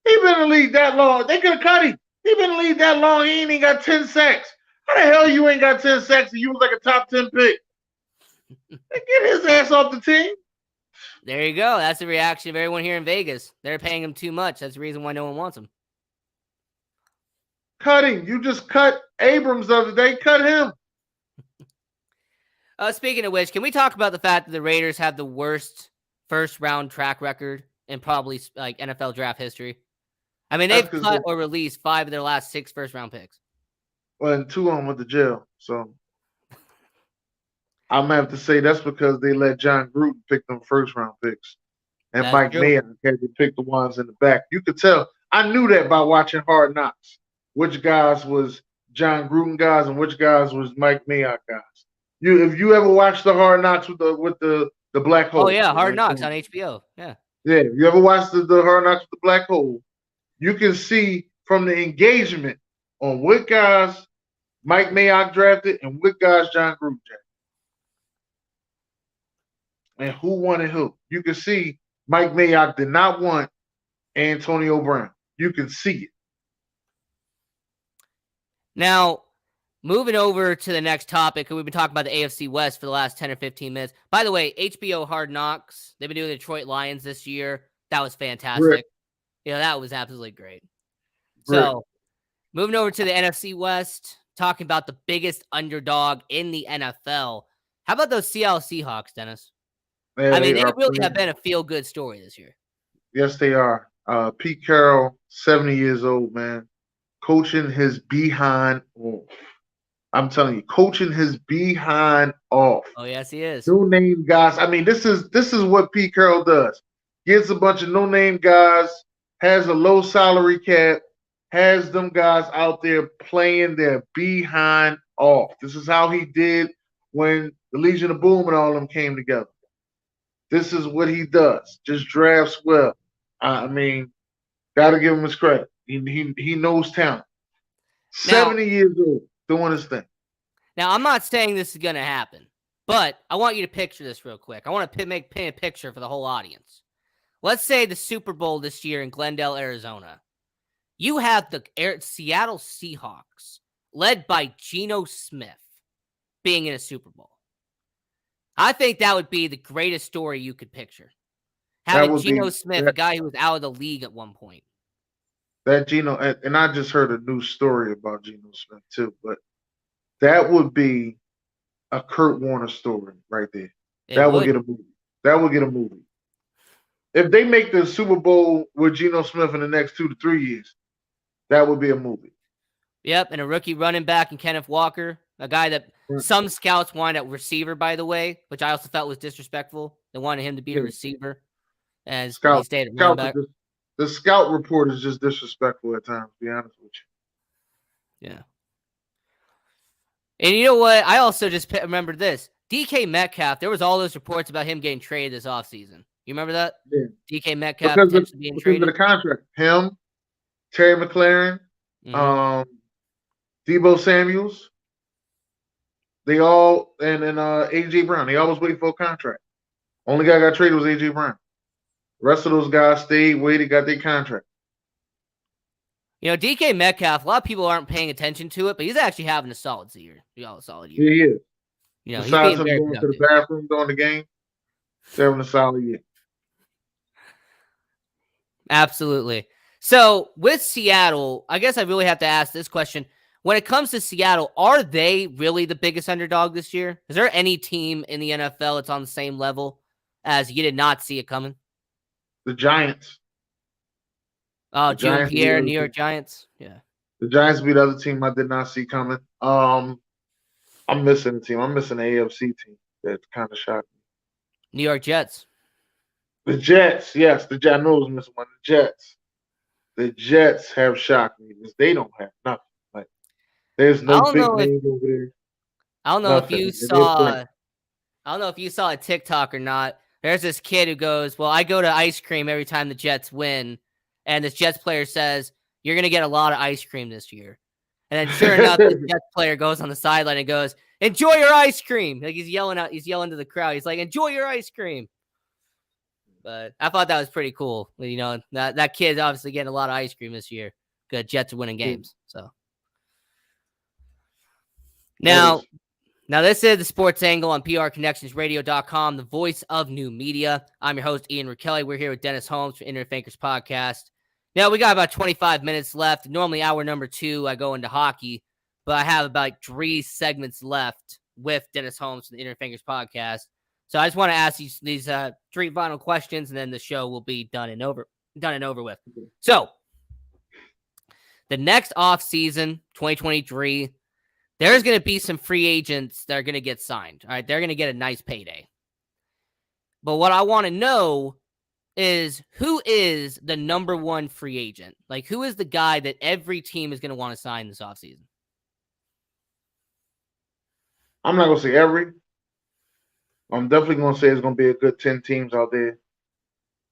He been in the league that long. They could have cut him. He been in the league that long. He ain't even got 10 sacks. How the hell you ain't got 10 sacks and you was like a top 10 pick? Get his ass off the team. There you go. That's the reaction of everyone here in Vegas. They're paying him too much. That's the reason why no one wants him. Cut him. You just cut Abrams the other day. Cut him. Speaking of which, can we talk about the fact that the Raiders have the worst first-round track record in probably like NFL draft history? I mean, they've cut or released 5 of their last 6 first-round picks. Well, and 2 of them went to jail. So I'm going to have to say that's because they let John Gruden pick them first-round picks. And that's Mike Mayock had to pick the ones in the back. You could tell. I knew that by watching Hard Knocks. Which guys was John Gruden guys and which guys was Mike Mayock guys. If you ever watched the Hard Knocks with the Black Hole. Oh yeah, Hard Knocks on HBO. Yeah. Yeah. If you ever watched the Hard Knocks with the Black Hole, you can see from the engagement on what guys Mike Mayock drafted and what guys John Gruden drafted. And who wanted who. You can see Mike Mayock did not want Antonio Brown. You can see it. Now, moving over to the next topic, we've been talking about the AFC West for the last 10 or 15 minutes. By the way, HBO Hard Knocks, they've been doing the Detroit Lions this year. That was fantastic. Rick. That was absolutely great. Rick. So, moving over to the NFC West, talking about the biggest underdog in the NFL. How about those Seattle Seahawks, Dennis? I mean, they really have been a feel-good story this year. Yes, they are. Pete Carroll, 70 years old, man. Coaching his behind off. I'm telling you, coaching his behind off. Oh, yes, he is. No-name guys. I mean, this is what Pete Carroll does. Gets a bunch of no-name guys, has a low salary cap, has them guys out there playing their behind off. This is how he did when the Legion of Boom and all of them came together. This is what he does. Just drafts well. I mean, got to give him his credit. He knows talent. 70 years old, doing his thing. Now, I'm not saying this is going to happen, but I want you to picture this real quick. I want to paint a picture for the whole audience. Let's say the Super Bowl this year in Glendale, Arizona. You have the Seattle Seahawks, led by Geno Smith, being in a Super Bowl. I think that would be the greatest story you could picture. Having Geno Smith, a guy who was out of the league at one point. That Geno, and I just heard a new story about Geno Smith too, but that would be a Kurt Warner story right there. That would get a movie. That would get a movie. If they make the Super Bowl with Geno Smith in the next 2 to 3 years, that would be a movie. Yep, and a rookie running back in Kenneth Walker, a guy that some scouts wanted at receiver, by the way, which I also felt was disrespectful. They wanted him to be a receiver, and he stayed at running back. The scout report is just disrespectful at times, to be honest with you. Yeah. And you know what? I also just remembered this. DK Metcalf, there was all those reports about him getting traded this offseason. You remember that? Yeah. DK Metcalf potentially being traded. Because of the contract. Him, Terry McLaurin, Deebo Samuels, they all, and A.J. Brown, they always wait for a contract. Only guy got traded was A.J. Brown. The rest of those guys stayed, waited, got their contract. You know, DK Metcalf, a lot of people aren't paying attention to it, but he's actually having a solid year. A solid year. Yeah, he is. You know, besides he's being him going to the bathroom during the game, he's having a solid year. Absolutely. So with Seattle, I guess I really have to ask this question. When it comes to Seattle, are they really the biggest underdog this year? Is there any team in the NFL that's on the same level as you did not see it coming? The Giants. Oh, Jim Pierre, New York Giants. Yeah. The Giants beat the other team I did not see coming. I'm missing a team. I'm missing an AFC team that kind of shocked me. New York Jets. The Jets, yes. I knew I was missing one. The Jets. The Jets have shocked me because they don't have nothing. Like, there's no big names over there. I don't know if Nothing. you saw. I don't know if you saw a TikTok or not. There's this kid who goes, "Well, I go to ice cream every time the Jets win," and this Jets player says, "You're gonna get a lot of ice cream this year." And then, sure enough, this Jets player goes on the sideline and goes, "Enjoy your ice cream!" Like he's yelling to the crowd. He's like, "Enjoy your ice cream!" But I thought that was pretty cool. You know, that kid's obviously getting a lot of ice cream this year. Good Jets are winning games. So now, this is the Sports Angle on PRConnectionsRadio.com, the voice of new media. I'm your host, Ian Kelly. We're here with Dennis Holmes from IgnorantThinkers podcast. Now, we got about 25 minutes left. Normally, hour number 2, I go into hockey, but I have about 3 segments left with Dennis Holmes from the IgnorantThinkers podcast. So I just want to ask these 3 final questions, and then the show will be done and over with. So, the next offseason, 2023, there's going to be some free agents that are going to get signed. All right. They're going to get a nice payday. But what I want to know is who is the number 1 free agent? Like, who is the guy that every team is going to want to sign this offseason? I'm not going to say every. I'm definitely going to say it's going to be a good 10 teams out there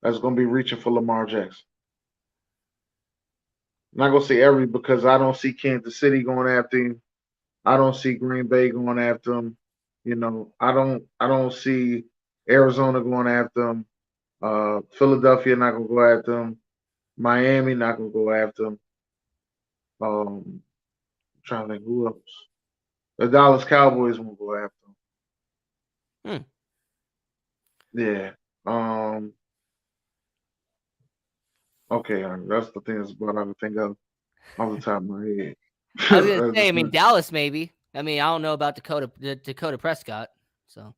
that's going to be reaching for Lamar Jackson. I'm not going to say every because I don't see Kansas City going after him. I don't see Green Bay going after him. You know, I don't see Arizona going after him. Philadelphia not gonna go after him. Miami not gonna go after him. I'm trying to think who else. The Dallas Cowboys won't go after him. Yeah. Okay, that's the thing that's what I would think of off the top of my head. I was gonna say, Dallas maybe. I don't know about Dakota Prescott. So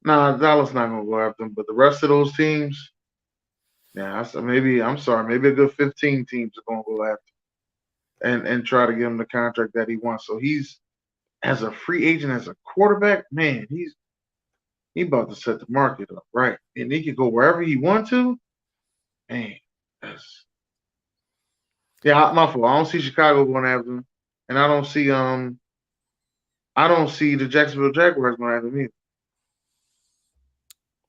nah, Dallas not gonna go after him, but the rest of those teams, yeah, maybe a good 15 teams are gonna go after him and try to give him the contract that he wants. So he's as a free agent, as a quarterback, man, he's about to set the market up, right? And he can go wherever he wants to. Man, yeah, my fault. I don't see Chicago going after him, and I don't see the Jacksonville Jaguars going after him either.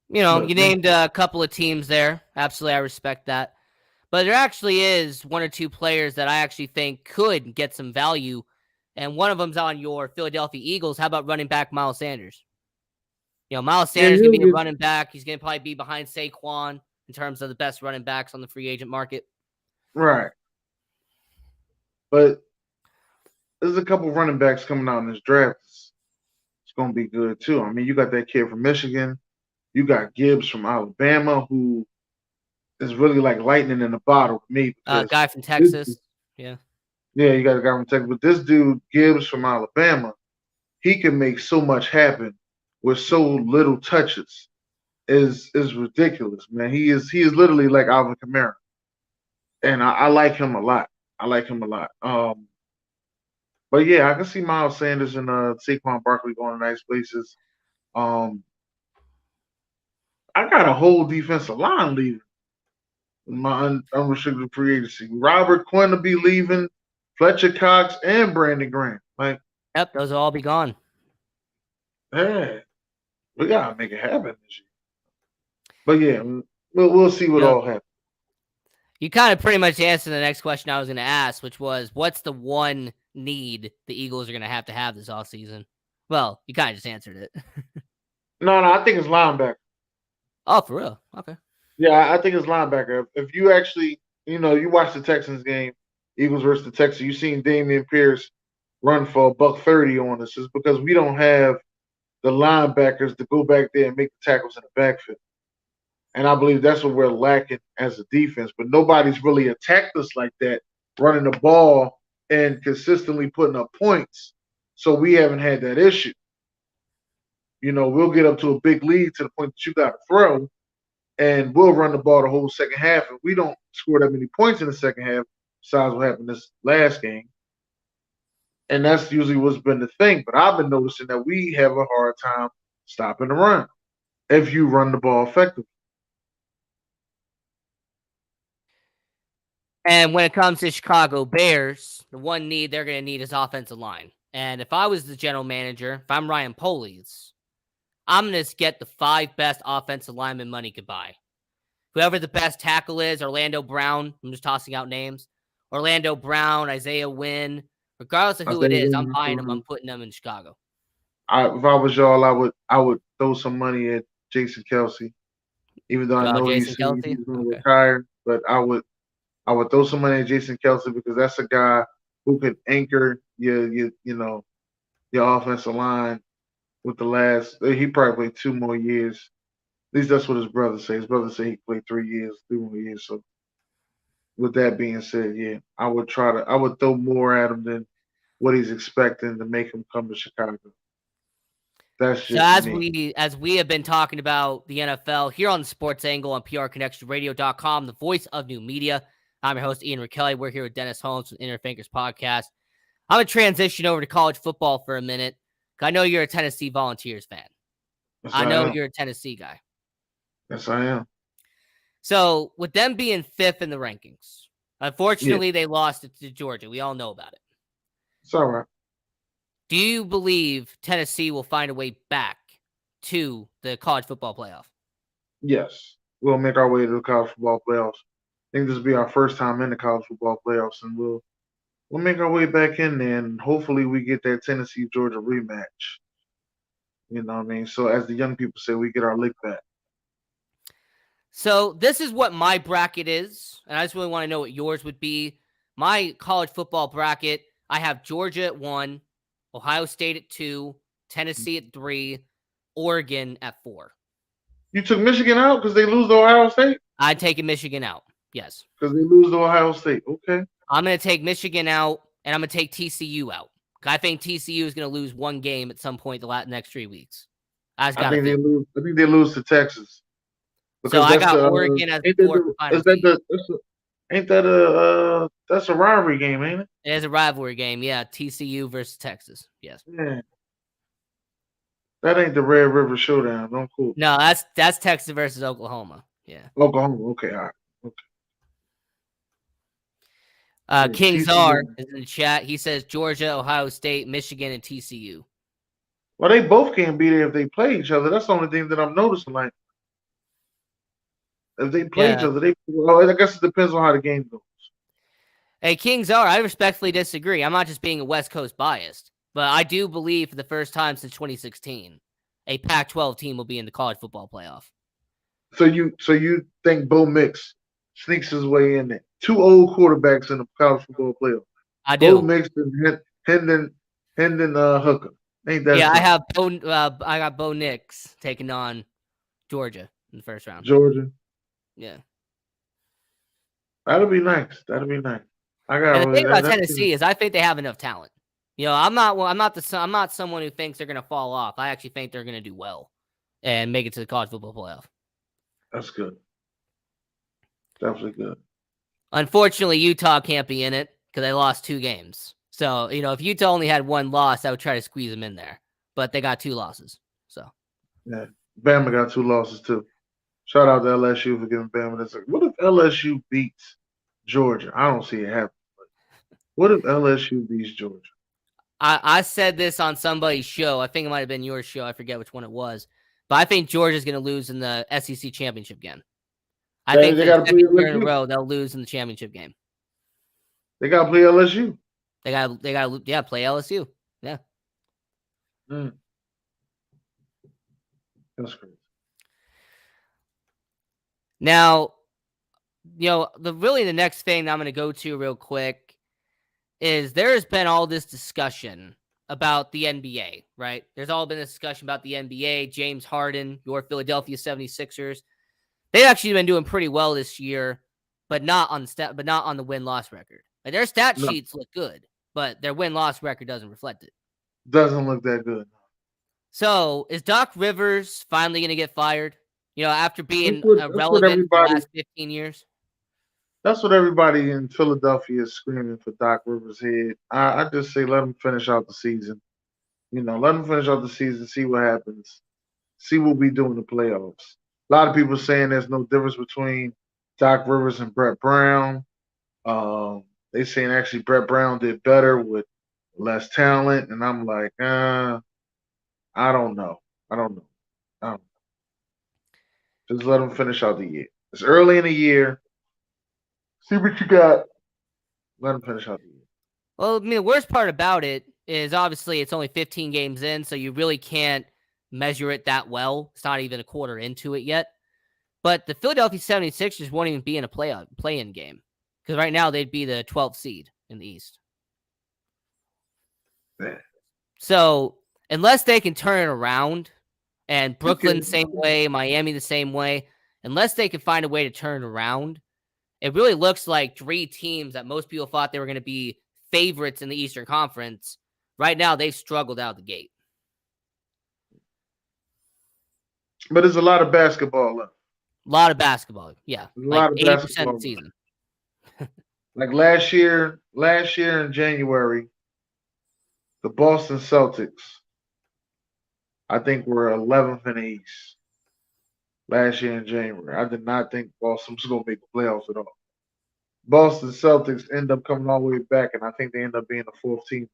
You know, you named a couple of teams there. Absolutely, I respect that. But there actually is 1 or 2 players that I actually think could get some value, and one of them's on your Philadelphia Eagles. How about running back Miles Sanders? You know, Miles Sanders is going to be a running back. He's going to probably be behind Saquon in terms of the best running backs on the free agent market. Right. But there's a couple running backs coming out in this draft. It's going to be good, too. I mean, you got that kid from Michigan. You got Gibbs from Alabama, who is really like lightning in a bottle to me. Guy from Texas. Yeah, you got a guy from Texas. But this dude, Gibbs from Alabama, he can make so much happen with so little touches. Is ridiculous, man. He is literally like Alvin Kamara. And I like him a lot. But yeah, I can see Miles Sanders and Saquon Barkley going to nice places. I got a whole defensive line leaving my unrestricted free agency. Robert Quinn will be leaving, Fletcher Cox and Brandon Graham. Like, yep, those will all be gone. Hey, we gotta make it happen this year. But yeah, we'll see what all happens. You kind of pretty much answered the next question I was going to ask, which was, what's the one need the Eagles are going to have this offseason? Well, you kind of just answered it. No, I think it's linebacker. Oh, for real? Okay. Yeah, I think it's linebacker. If you actually, you watch the Texans game, Eagles versus the Texans, you seen Dameon Pierce run for $130 on us. It's because we don't have the linebackers to go back there and make the tackles in the backfield. And I believe that's what we're lacking as a defense. But nobody's really attacked us like that, running the ball and consistently putting up points. So we haven't had that issue. We'll get up to a big lead to the point that you got to throw, and we'll run the ball the whole second half. And we don't score that many points in the second half, besides what happened this last game. And that's usually what's been the thing. But I've been noticing that we have a hard time stopping the run if you run the ball effectively. And when it comes to Chicago Bears, the one need they're going to need is offensive line. And if I was the general manager, if I'm Ryan Poles, I'm going to get the 5 best offensive lineman money could buy. Whoever the best tackle is, Orlando Brown, I'm just tossing out names. Orlando Brown, Isaiah Wynn, regardless of who it is, I'm buying them. I'm putting them in Chicago. If I was y'all, I would throw some money at Jason Kelce, even though I know he's going to retire. But I would throw some money at Jason Kelce because that's a guy who could anchor your offensive line with the last. He probably played 2 more years. At least that's what his brother says. His brother said he played 3 more years. So with that being said, yeah, I would throw more at him than what he's expecting to make him come to Chicago. That's just as we have been talking about the NFL here on the Sports Angle on PRConnectionRadio.com, the voice of new media. I'm your host, Ian Kelly. We're here with Dennis Holmes from IgnorantThinkers podcast. I'm going to transition over to college football for a minute. I know you're a Tennessee Volunteers fan. Yes, I know you're a Tennessee guy. Yes, I am. So with them being 5th in the rankings, unfortunately, they lost it to Georgia. We all know about it. It's all right. Do you believe Tennessee will find a way back to the college football playoff? Yes. We'll make our way to the college football playoffs. I think this will be our first time in the college football playoffs, and we'll make our way back in there, and hopefully we get that Tennessee-Georgia rematch. You know what I mean? So as the young people say, we get our lick back. So this is what my bracket is, and I just really want to know what yours would be. My college football bracket, I have Georgia at 1, Ohio State at 2, Tennessee at 3, Oregon at 4. You took Michigan out because they lose to Ohio State? I'd take Michigan out, yes. Because they lose to Ohio State, okay. I'm going to take Michigan out, and I'm going to take TCU out. I think TCU is going to lose 1 game at some point the next 3 weeks. I think they lose to Texas. So I got Oregon as the 4th final seed. That's a rivalry game, ain't it? It is a rivalry game, yeah. TCU versus Texas, yes. Yeah. That ain't the Red River Showdown. Don't cool. No, that's Texas versus Oklahoma. Yeah. Oklahoma. Okay, all right. Okay. King Czar is in the chat. He says Georgia, Ohio State, Michigan, and TCU. Well, they both can't be there if they play each other. That's the only thing that I'm noticing. Like, if they play each other, I guess it depends on how the game goes. Hey, King Czar, I respectfully disagree. I'm not just being a West Coast biased, but I do believe for the first time since 2016, a Pac-12 team will be in the college football playoff. So you think Bo Nix sneaks his way in there? 2 old quarterbacks in the college football playoff. I do. Bo Nix and Hendon Hooker. Ain't that? Yeah, I got Bo Nix taking on Georgia in the first round. Georgia. Yeah. That'll be nice. And the thing about Tennessee is I think they have enough talent. You know, I'm not someone who thinks they're going to fall off. I actually think they're going to do well and make it to the college football playoff. That's good. Definitely good. Unfortunately, Utah can't be in it because they lost 2 games. So, you know, if Utah only had 1 loss, I would try to squeeze them in there. But they got 2 losses. So. Yeah. Bama got 2 losses too. Shout out to LSU for giving Bama this. What if LSU beats Georgia? I don't see it happen. What if LSU beats Georgia? I said this on somebody's show. I think it might have been your show. I forget which one it was. But I think Georgia's going to lose in the SEC championship game. I think they got to play LSU in a row. They'll lose in the championship game. They got to play LSU. They got play LSU. Yeah. That's crazy. Now, you know, the next thing that I'm going to go to real quick is there has been all this discussion about the NBA, right? There's all been a discussion about the NBA, James Harden, your Philadelphia 76ers. They've actually been doing pretty well this year, but not on the win-loss record. Like, their stat sheets look good, but their win-loss record doesn't reflect it. Doesn't look that good. So, is Doc Rivers finally going to get fired? You know, after being relevant for the last 15 years? That's what everybody in Philadelphia is screaming for Doc Rivers' head. I just say let him finish out the season. You know, let him finish out the season, see what happens. See what we do in the playoffs. A lot of people saying there's no difference between Doc Rivers and Brett Brown. They saying actually Brett Brown did better with less talent, and I'm like, I don't know. I don't know. I don't know. Just let them finish out the year. It's early in the year. See what you got. Let them finish out the year. Well, I mean, the worst part about it is obviously it's only 15 games in, so you really can't measure it that well. It's not even a quarter into it yet. But the Philadelphia 76ers won't even be in a play-in game because right now they'd be the 12th seed in the East. Yeah. So unless they can turn it around, and Brooklyn same way, Miami the same way, unless they can find a way to turn it around, it really looks like three teams that most people thought they were going to be favorites in the Eastern Conference. Right now, they've struggled out the gate. But there's a lot of basketball left. A lot of basketball, yeah. There's a like lot of 80% of basketball the season. Like last year in January, the Boston Celtics, I think were 11th in the East. Last year in January, I did not think Boston was going to make the playoffs at all. Boston Celtics end up coming all the way back, and I think they end up being the fourth team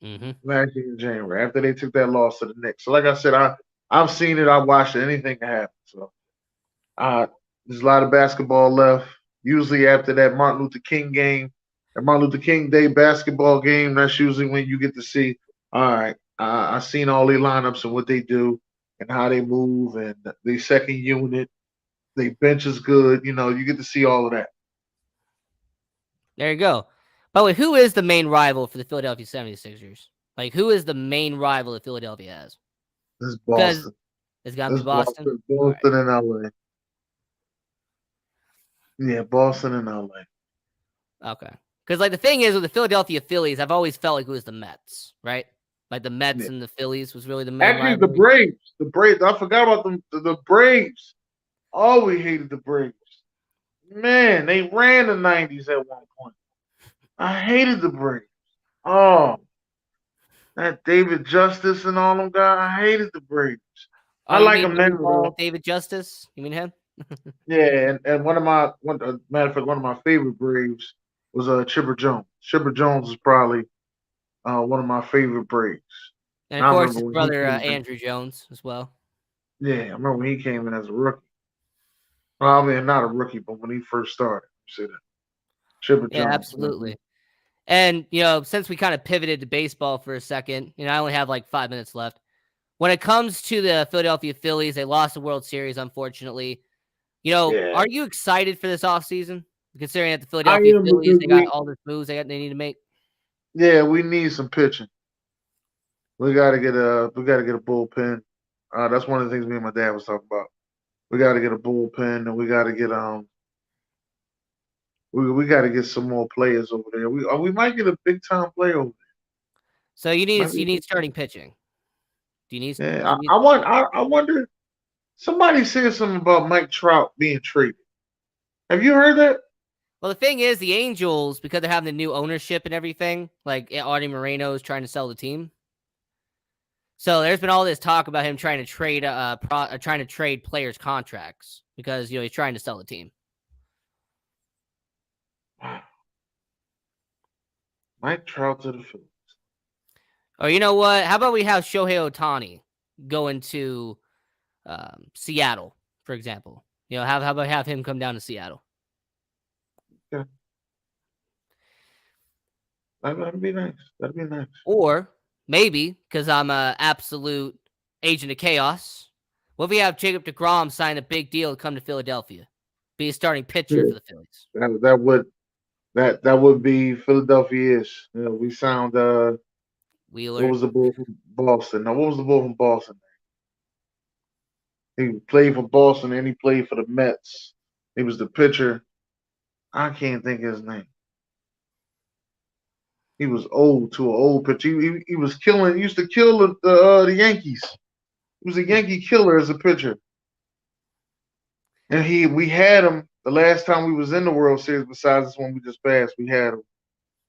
in the East. Last year in January, after they took that loss to the Knicks. So, like I said, I've seen it, I watched it, anything can happen. So, there's a lot of basketball left. Usually after that Martin Luther King game, that Martin Luther King Day basketball game, that's usually when you get to see, all right, I've seen all their lineups and what they do and how they move and the second unit, they bench is good. You know, you get to see all of that. There you go. By the way, who is the main rival for the Philadelphia 76ers? Like, who is the main rival that Philadelphia has? This is Boston. It's got to be Boston. Boston and LA. Yeah, Boston and LA. Okay. Because, like, the thing is with the Philadelphia Phillies, I've always felt like it was the Mets, right? Like, the Mets and the Phillies was really the main Actually, rivalry. the Braves. The Braves. I forgot about them. The Braves. Oh, we hated the Braves. Man, they ran the 90s at one point. I hated the Braves. Oh, that David Justice and all them guys. I hated the Braves. I like them now. David Justice? You mean him? Yeah, and matter of fact, one of my favorite Braves was Chipper Jones. Chipper Jones is probably one of my favorite Braves. And of course, his brother Andrew Jones as well. Yeah, I remember when he came in as a rookie. Well, I mean, not a rookie, but when he first started, you see that. Chipper Jones. Yeah, absolutely. And, you know, since we kind of pivoted to baseball for a second, you know, I only have like 5 minutes left. When it comes to the Philadelphia Phillies, they lost the World Series, unfortunately. You know, are you excited for this offseason? Considering that the Philadelphia Phillies, they got all the moves they need to make. Yeah, we need some pitching. We gotta get a bullpen. That's one of the things me and my dad was talking about. We gotta get a bullpen, and we gotta get we gotta get some more players over there. We might get a big time player over there. So you need starting pitching. Do you need? Yeah, I wonder. Somebody said something about Mike Trout being traded. Have you heard that? Well, the thing is, the Angels, because they're having the new ownership and everything, like Artie Moreno is trying to sell the team. So there's been all this talk about him trying to trade players' contracts because, you know, he's trying to sell the team. Mike Trout to the Phillies. Or you know what? How about we have Shohei Ohtani go into Seattle, for example? You know, how about have him come down to Seattle? Yeah. That'd be nice. That'd be nice. Or maybe, because I'm an absolute agent of chaos, what if we have Jacob deGrom sign a big deal to come to Philadelphia? Be a starting pitcher for the Phillies. That would be Philadelphia-ish. You know, we sound Wheeler. What was the bull from Boston? Now, what was the bull from Boston? He played for Boston and he played for the Mets. He was the pitcher. I can't think of his name. He was old to an old pitcher. He was killing. He used to kill the Yankees. He was a Yankee killer as a pitcher. And we had him the last time we was in the World Series. Besides this one we just passed, we had him.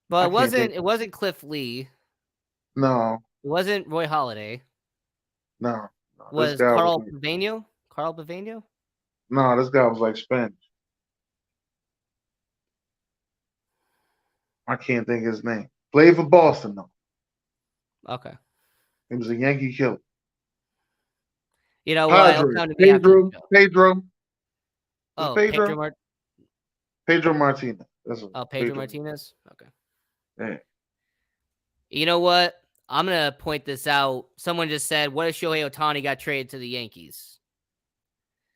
Well, it wasn't Cliff Lee. No. It wasn't Roy Halladay. No. Was Carl Paveno? Carl Paveno? No, this guy was like Spanish. I can't think of his name. Played for Boston though. Okay. He was a Yankee killer. You know what? He'll Padres. come to me after the show. Pedro. Was Oh, Pedro? Pedro Martinez. That's what, Pedro Martinez? Okay. Yeah. You know what? I'm going to point this out. Someone just said, what if Shohei Ohtani got traded to the Yankees?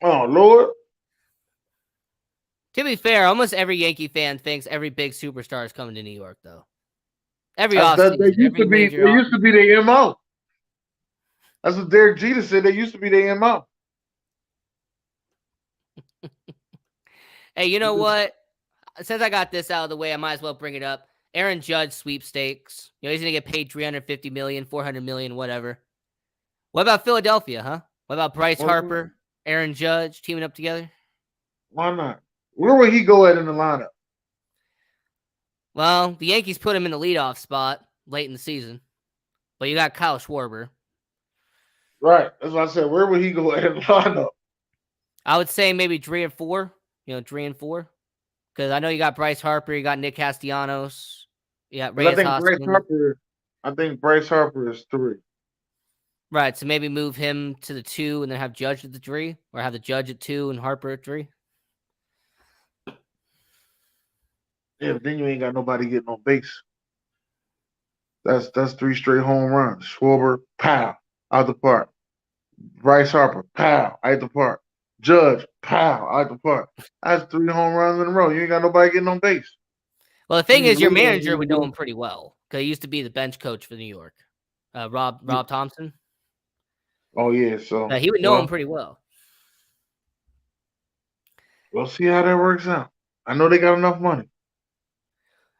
Oh, Lord. To be fair, almost every Yankee fan thinks every big superstar is coming to New York, though. Every offseason. They used to be their MO. That's what Derek Jeter said. They used to be their MO. Hey, you know what? Since I got this out of the way, I might as well bring it up. Aaron Judge sweepstakes. You know, he's going to get paid $350 million, $400 million, whatever. What about Philadelphia, huh? What about Bryce Harper, Aaron Judge teaming up together? Why not? Where would he go at in the lineup? Well, the Yankees put him in the leadoff spot late in the season. But you got Kyle Schwarber. Right. That's what I said. Where would he go at in the lineup? I would say maybe 3 and 4. 3 and 4. Because I know you got Bryce Harper, you got Nick Castellanos, you got Reyes Hoskins. I think Bryce Harper is 3. Right, so maybe move him to the 2 and then have Judge at the 3, or have the Judge at 2 and Harper at 3. Yeah, but then you ain't got nobody getting on base. That's 3 straight home runs. Schwarber, pow, out the park. Bryce Harper, pow, out the park. Judge, pow, out the park. That's 3 home runs in a row. You ain't got nobody getting on base. Well, the thing is, your manager would know him pretty well because he used to be the bench coach for New York. Rob Thompson. Oh yeah, so he would know him pretty well. We'll see how that works out. I know they got enough money.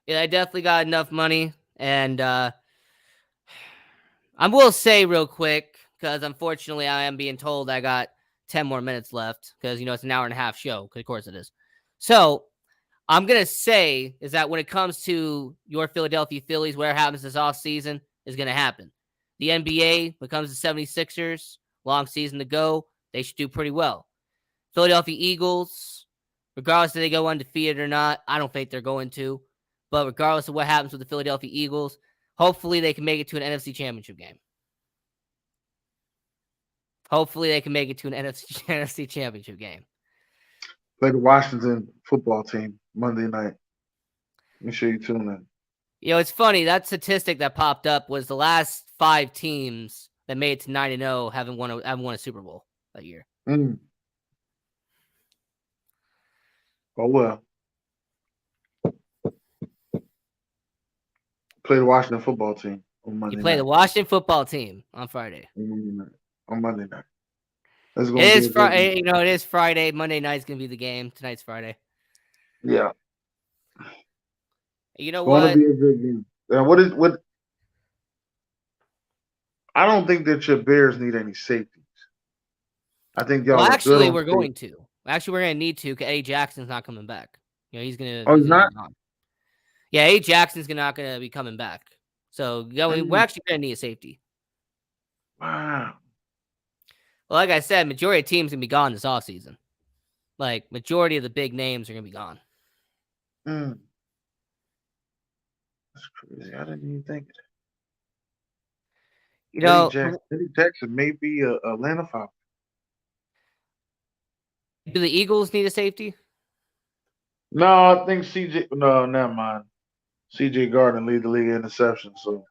Yeah, they definitely got enough money, and I will say real quick because unfortunately I am being told I got 10 more minutes left because it's an hour and a half show. Of course it is. So I'm gonna say is that when it comes to your Philadelphia Phillies, whatever happens this offseason is gonna happen. The NBA, when it comes to 76ers, long season to go, they should do pretty well. Philadelphia Eagles, regardless if they go undefeated or not, I don't think they're going to. But regardless of what happens with the Philadelphia Eagles, hopefully they can make it to an NFC Championship game. Hopefully they can make it to an NFC Championship game. Play the Washington football team Monday night. Make sure you tune in. It's funny. That statistic that popped up was the last 5 teams that made it to 9-0 haven't won a Super Bowl that year. Mm. Oh, well. Play the Washington football team on Monday night. You play the Washington football team on Friday. On Monday night. It is Friday. It is Friday. Monday night's going to be the game. Tonight's Friday. Yeah. You know what? It's going to be a good game. What? I don't think that your Bears need any safeties. I think y'all. Well, actually, we're going to. Actually, we're going to need to because Eddie Jackson's not coming back. He's going to. Oh, he's not? Yeah, Eddie Jackson's not going to be coming back. So, we're actually going to need a safety. Wow. Well, like I said, majority of teams going to be gone this offseason. Like, majority of the big names are going to be gone. Mm. That's crazy. I didn't even think of that. Eddie Jackson may be a Atlanta Falcon. Do the Eagles need a safety? No, I think CJ. No, never mind. CJ Gardner lead the league in interceptions, so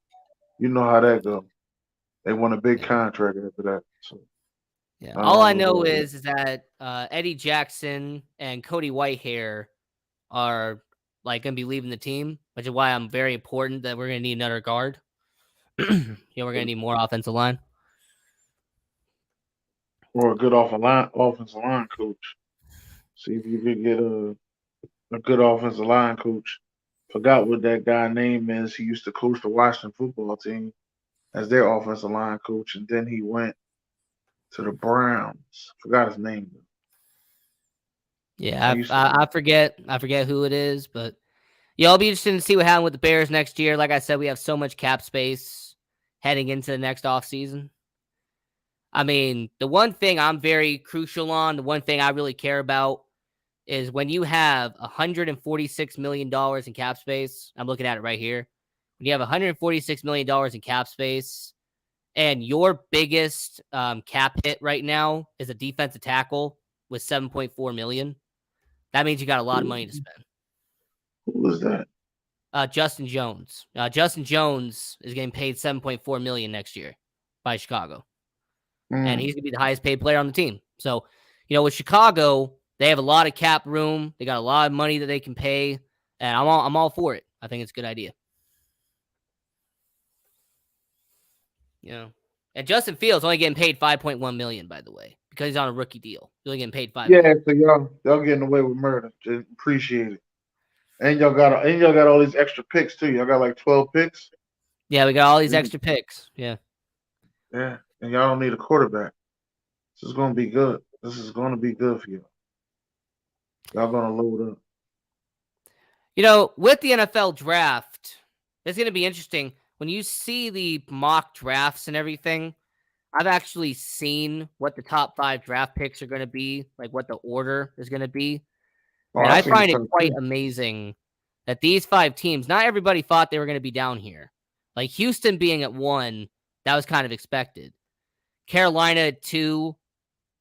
you know how that goes. They won a big contract after that. So. Yeah. All I know is that Eddie Jackson and Cody Whitehair are going to be leaving the team, which is why I'm very important that we're going to need another guard. We're going to need more offensive line. Or a good offensive line coach. See if you could get a good offensive line coach. Forgot what that guy name is. He used to coach the Washington football team as their offensive line coach, and then he went to the Browns. Forgot his name. Yeah, I forget who it is, but I'll be interested to see what happens with the Bears next year. Like I said, we have so much cap space heading into the next offseason. I mean, the one thing I'm very crucial on, the one thing I really care about is when you have $146 million in cap space. I'm looking at it right here. When when you have $146 million in cap space and your biggest cap hit right now is a defensive tackle with $7.4 million, that means you got a lot of money to spend. Who was that? Justin Jones. Justin Jones is getting paid $7.4 million next year by Chicago. And he's going to be the highest paid player on the team. So, with Chicago, they have a lot of cap room. They got a lot of money that they can pay. And I'm all for it. I think it's a good idea. And Justin Fields only getting paid $5.1 million, by the way, because he's on a rookie deal. He's only getting paid $5 million. So y'all getting away with murder. Just appreciate it. And y'all got all these extra picks too. Y'all got like 12 picks. Yeah, we got all these extra picks. Yeah. Yeah, and y'all don't need a quarterback. This is gonna be good. This is gonna be good for you. Y'all gonna load up. With the NFL draft, it's gonna be interesting. When you see the mock drafts and everything, I've actually seen what the top 5 draft picks are going to be, like what the order is going to be. And I find it quite amazing that these 5 teams, not everybody thought they were going to be down here. Like Houston being at 1, that was kind of expected. Carolina at 2,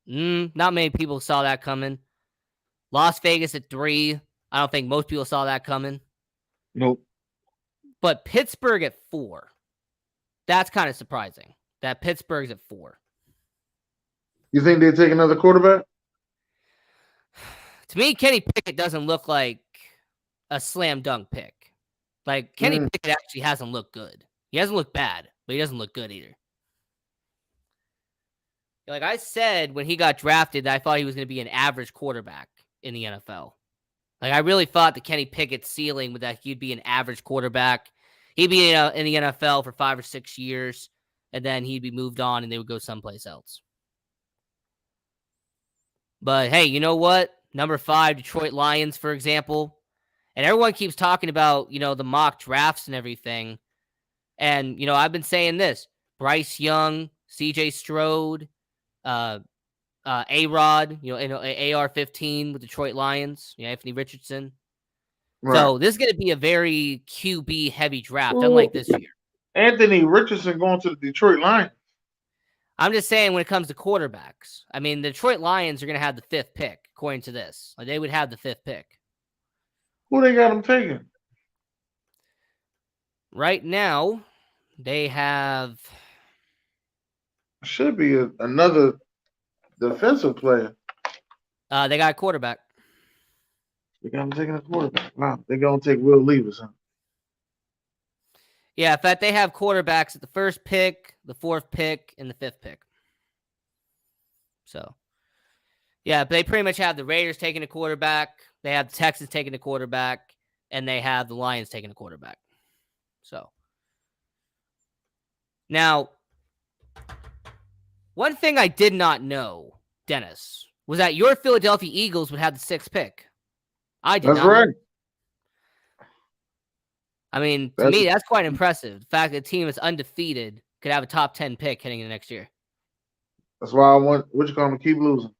not many people saw that coming. Las Vegas at 3, I don't think most people saw that coming. Nope. But Pittsburgh at 4, that's kind of surprising. That Pittsburgh's at 4. You think they take another quarterback? To me, Kenny Pickett doesn't look like a slam dunk pick. Like, Kenny Pickett actually hasn't looked good. He hasn't looked bad, but he doesn't look good either. Like I said when he got drafted, I thought he was going to be an average quarterback in the NFL. Like, I really thought that Kenny Pickett's ceiling was that he'd be an average quarterback. He'd be in the NFL for 5 or 6 years. And then he'd be moved on and they would go someplace else. But hey, you know what? Number 5, Detroit Lions, for example. And everyone keeps talking about, the mock drafts and everything. And, I've been saying this. Bryce Young, CJ Strode, A-Rod, AR-15 with Detroit Lions, Anthony Richardson. Right. So this is going to be a very QB-heavy draft, unlike this year. Anthony Richardson going to the Detroit Lions. I'm just saying when it comes to quarterbacks. I mean, the Detroit Lions are going to have the 5th pick, according to this. Like, they would have the 5th pick. Who they got them taking? Right now, they have... Should be another defensive player. They got a quarterback. They got them taking a quarterback. Wow, they're going to take Will Levis, huh? Yeah, in fact, they have quarterbacks at the 1st pick, the 4th pick, and the 5th pick. So, yeah, but they pretty much have the Raiders taking a quarterback, they have the Texans taking a quarterback, and they have the Lions taking a quarterback. So, now, one thing I did not know, Dennis, was that your Philadelphia Eagles would have the 6th pick. I did not. That's right. I mean, to me, that's quite impressive. The fact that a team is undefeated could have a top 10 pick heading into next year. That's why I want to keep losing.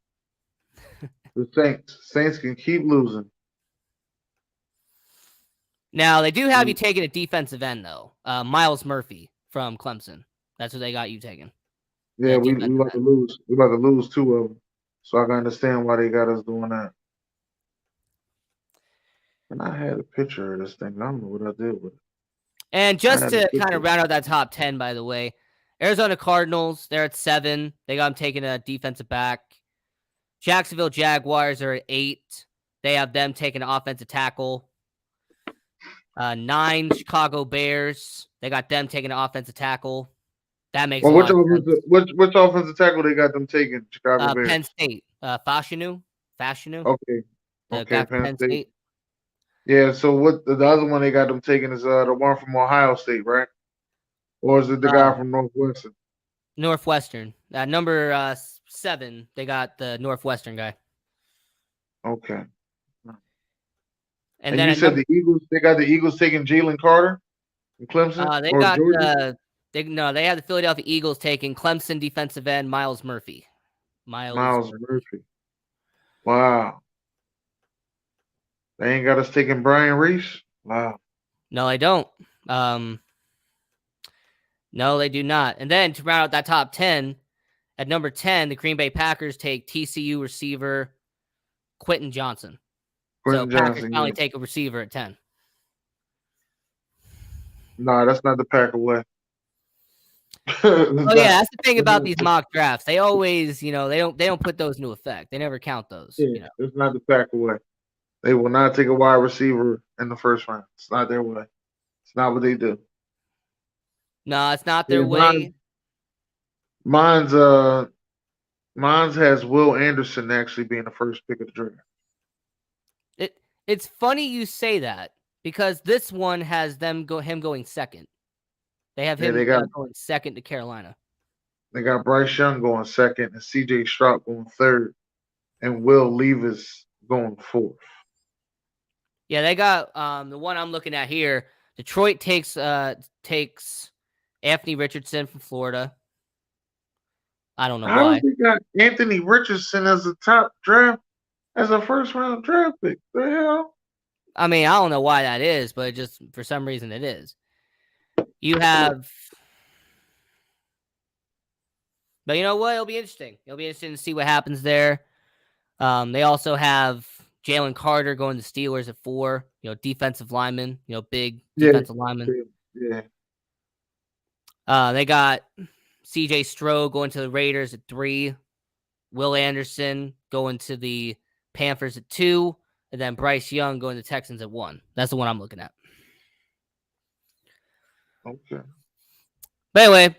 The Saints can keep losing. Now, they do have you taking a defensive end, though. Miles Murphy from Clemson. That's what they got you taking. Yeah, we about to lose. We about to lose 2 of them. So I can understand why they got us doing that. And I had a picture of this thing. I don't know what I did with it. And just to kind of round out that top 10, by the way, Arizona Cardinals, they're at 7. They got them taking a defensive back. Jacksonville Jaguars are at 8. They have them taking an offensive tackle. 9, Chicago Bears. They got them taking an offensive tackle. That makes which offensive tackle they got them taking? Chicago Bears. Penn State. Fashanu. Okay. Penn State. Yeah, so what the other one they got them taking is the one from Ohio State, right? Or is it the guy from Northwestern? Northwestern. Number 7, they got the Northwestern guy. Okay. And then you said the Eagles, they got the Eagles taking Jalen Carter from Clemson? They got Georgia? They had the Philadelphia Eagles taking Clemson defensive end Miles Murphy. Miles Murphy. Wow. They ain't got us taking Brian Reese? Wow. No, I don't. No, they do not. And then to round out that top 10, at number 10, the Green Bay Packers take TCU receiver Quentin Johnson. Quentin Packers Johnson, finally take a receiver at 10. No, that's not the Packer way. That's the thing about these mock drafts. They always, they don't put those into effect. They never count those. Yeah, it's not the Packer way. They will not take a wide receiver in the first round. It's not their way. It's not what they do. No, it's not their way. Mine's has Will Anderson actually being the first pick of the draft. It's funny you say that because this one has him going second. They have him going second to Carolina. They got Bryce Young going second and C.J. Stroud going third, and Will Levis going fourth. Yeah, they got the one I'm looking at here. Detroit takes Anthony Richardson from Florida. I don't know why. How did they got Anthony Richardson as a top draft, as a first round draft pick? The hell? I mean, I don't know why that is, but just for some reason it is. You have, but you know what? It'll be interesting. It'll be interesting to see what happens there. They also have Jalen Carter going to Steelers at 4. Defensive lineman. Big defensive lineman. Yeah. They got C.J. Stroud going to the Raiders at 3. Will Anderson going to the Panthers at 2. And then Bryce Young going to the Texans at 1. That's the one I'm looking at. Okay. But anyway,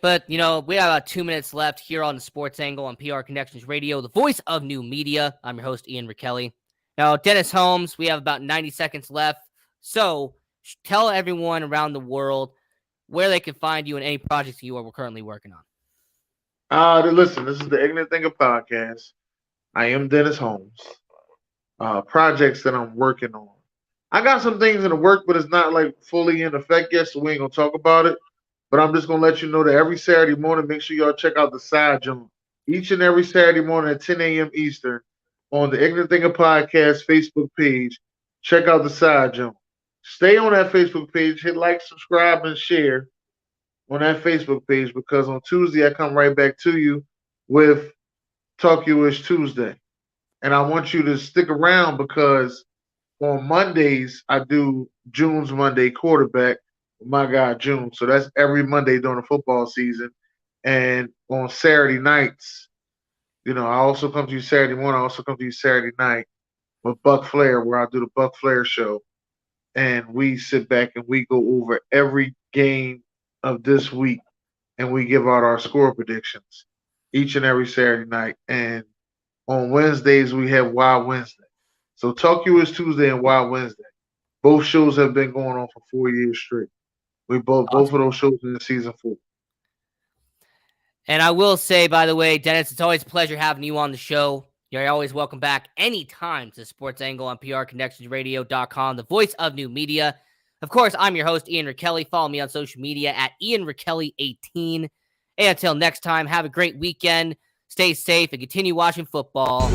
we have about 2 minutes left here on the Sports Angle on PR Connections Radio, the voice of new media. I'm your host, Ian Rickelli. Now, Dennis Holmes, we have about 90 seconds left. So tell everyone around the world where they can find you and any projects you are currently working on. Listen, this is the Ignorant Thinker podcast. I am Dennis Holmes. Projects that I'm working on. I got some things in the work, but it's not like fully in effect yet, so we ain't gonna talk about it. But I'm just gonna let you know that every Saturday morning, make sure y'all check out the Side Jump. Each and every Saturday morning at 10 a.m. Eastern on the Ignorant Thinker podcast Facebook page. Check out the Side Jump. Stay on that Facebook page. Hit like, subscribe, and share on that Facebook page because on Tuesday I come right back to you with Talk You-ish Tuesday. And I want you to stick around because on Mondays, I do June's Monday quarterback with my guy June. So that's every Monday during the football season. And on Saturday nights, I also come to you Saturday morning. I also come to you Saturday night with Buck Flair, where I do the Buck Flair show. And we sit back and we go over every game of this week. And we give out our score predictions each and every Saturday night. And on Wednesdays, we have Wild Wednesday. So Talk You-ish Tuesday and Wild Wednesday. Both shows have been going on for 4 years straight. We both of those shows in season 4. And I will say, by the way, Dennis, it's always a pleasure having you on the show. You're always welcome back anytime to Sports Angle on PRConnectionsRadio.com, the voice of new media. Of course, I'm your host, Ian Rickelli. Follow me on social media at Ian Rickelli18. And until next time, have a great weekend. Stay safe and continue watching football.